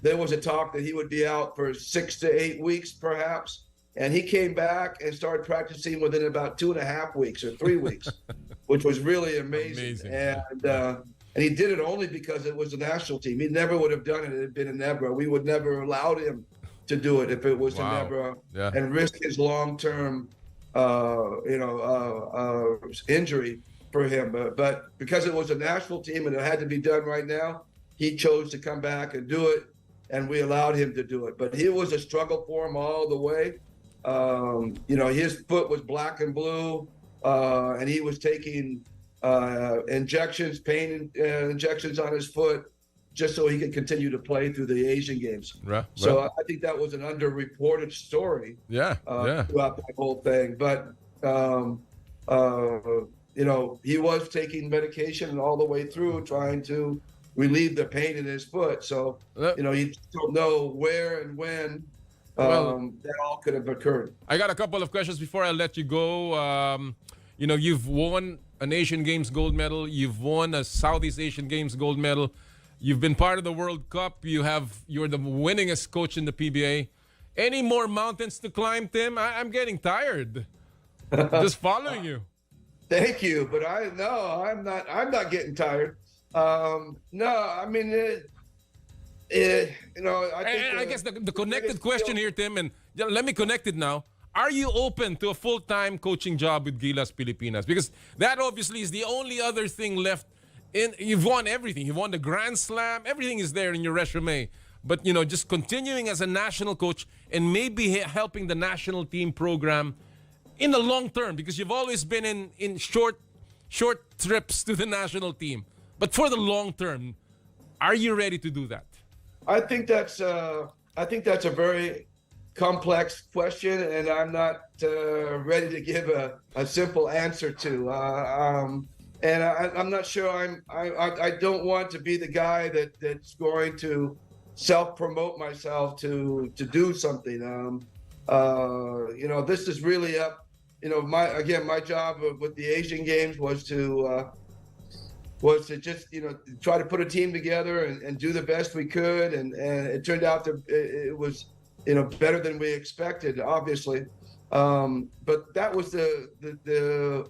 there was a talk that he would be out for 6 to 8 weeks, perhaps. And he came back and started practicing within about 2.5 weeks or 3 weeks, which was really amazing. And he did it only because it was a national team. He never would have done it if it had been in Nebra. We would never have allowed him to do it if it was in Nebra and risk his long-term, injury for him. But because it was a national team and it had to be done right now, he chose to come back and do it, and we allowed him to do it. But it was a struggle for him all the way. His foot was black and blue, and he was taking injections, pain injections on his foot, just so he could continue to play through the Asian Games. Right. So I think that was an underreported story. Throughout that whole thing. But he was taking medication all the way through, trying to relieve the pain in his foot. So you don't know where and when that all could have occurred. I got a couple of questions before I let you go. You've won an Asian Games gold medal. You've won a Southeast Asian Games gold medal. You've been part of the World Cup. You're the winningest coach in the PBA. Any more mountains to climb, Tim? I'm getting tired just following you. Thank you, but I'm not getting tired. I guess the connected question here, Tim, and let me connect it now. Are you open to a full-time coaching job with Gilas Pilipinas? Because that obviously is the only other thing left. You've won everything. You've won the Grand Slam. Everything is there in your resume. But, just continuing as a national coach and maybe helping the national team program in the long term, because you've always been in short trips to the national team. But for the long term, are you ready to do that? I think that's a very complex question, and I'm not ready to give a simple answer to. And I'm not sure. I don't want to be the guy that's going to self-promote myself to do something. This is really up. My job with the Asian Games was to just try to put a team together and do the best we could, and it turned out that it was better than we expected, obviously. But that was the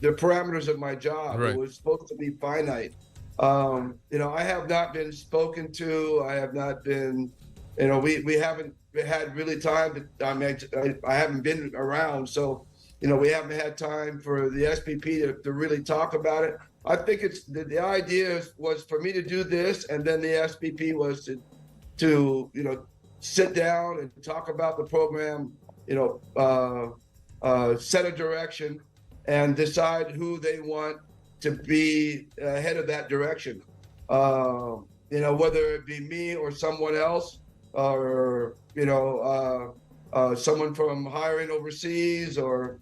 the parameters of my job. Right. It was supposed to be finite. You know, I have not been spoken to. I have not been, you know, we haven't had really time to, I mean, I haven't been around. So, you know, we haven't had time for the SPP to really talk about it. I think it's the idea was for me to do this, and then the SPP was to you know, sit down and talk about the program, you know, set a direction and decide who they want to be head of that direction. You know, whether it be me or someone else, or you know, someone from hiring overseas, or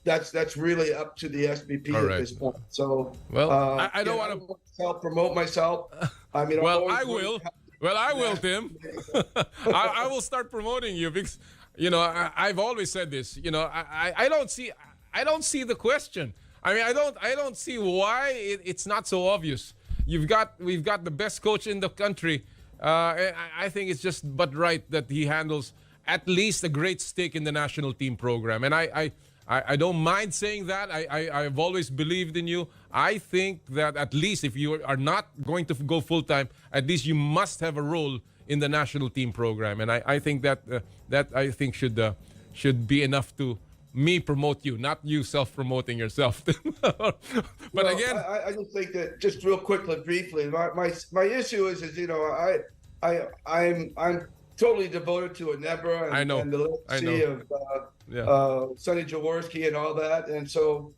that's really up to the SPP at this point. So, well, I don't want to self-promote myself. I mean, well, I will. Well, I will, Tim. I will start promoting you because, you know, I've always said this. You know, I don't see the question. I mean, I don't see why it's not so obvious. We've got the best coach in the country. I think it's just but right that he handles at least a great stake in the national team program. And I don't mind saying that. I've always believed in you. I think that at least if you are not going to go full-time, at least you must have a role in the national team program. And I think that I think should be enough to me promote you, not you self-promoting yourself. But well, again, I just think that just real quickly, briefly, my issue is you know, I'm totally devoted to Enebra and the legacy of Sonny Jaworski and all that, and so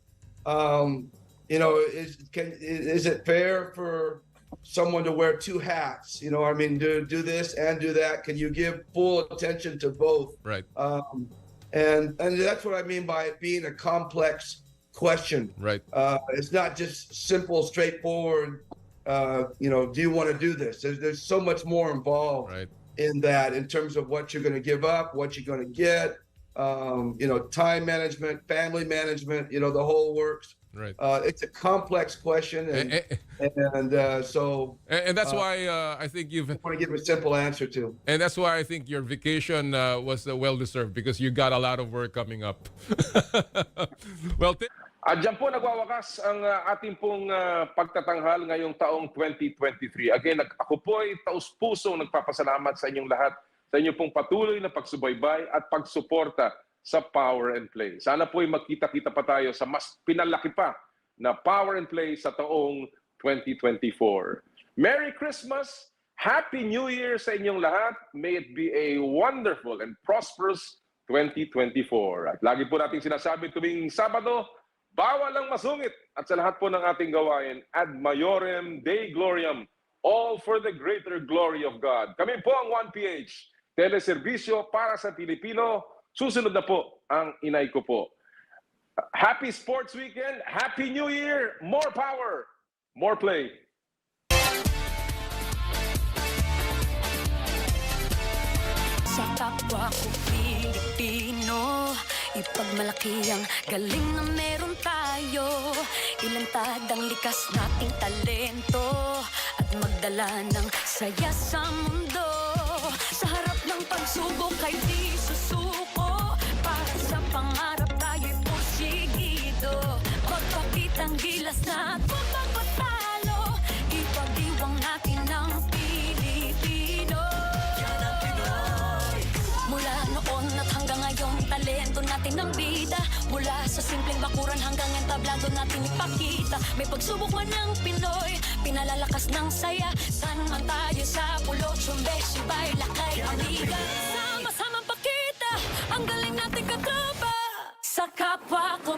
you know, is it fair for someone to wear two hats? You know, I mean, do this and do that. Can you give full attention to both? Right. And that's what I mean by it being a complex question. Right. It's not just simple, straightforward. You know, do you want to do this? There's so much more involved in that, in terms of what you're going to give up, what you're going to get. You know, time management, family management. You know, the whole works. Right. It's a complex question, and so that's why I think you've want to give a simple answer to. And that's why I think your vacation was well deserved, because you got a lot of work coming up. Well, at dyan po nagwawakas ang ating pong pagtatanghal ngayong taong 2023. Again, ako po ay taus-pusong nagpapasalamat sa inyong lahat, sa inyong pong patuloy na pagsubaybay at pagsuporta sa Power and Play. Sana po ay magkita-kita pa tayo sa mas pinalaki pa na Power and Play sa taong 2024. Merry Christmas! Happy New Year sa inyong lahat! May it be a wonderful and prosperous 2024. At lagi po nating sinasabi tuwing Sabado, bawal ang masungit. At sa lahat po ng ating gawain, ad maiorem Dei gloriam, all for the greater glory of God. Kami po ang 1PH, teleserbisyo para sa Pilipino. Susunod na po ang inay ko po. Happy Sports Weekend! Happy New Year! More power! More play! Sa kapwa ko Pilipino, ipagmalaki ang galing na meron tayo. Ilantad ang likas nating talento at magdala ng saya sa mundo. Sa harap ng pagsubok ay di susuko, para sa pangarap tayo'y porsigido. Magpakitang gilas na at magpapatalo, ipag-iwang natin ang Pilipino. Yan ang Pinoy. Mula noon at hanggang ngayon, talento natin ang bida. Mula sa simpleng bakuran hanggang entablado natin ipakita. May pagsubok man ng Pinoy, pinalalakas ng saya. San man tayo sa pulot, sumbesibay, lakay, amiga. Sama-samang pakita ang galing natin katropa. Sa kapwa ko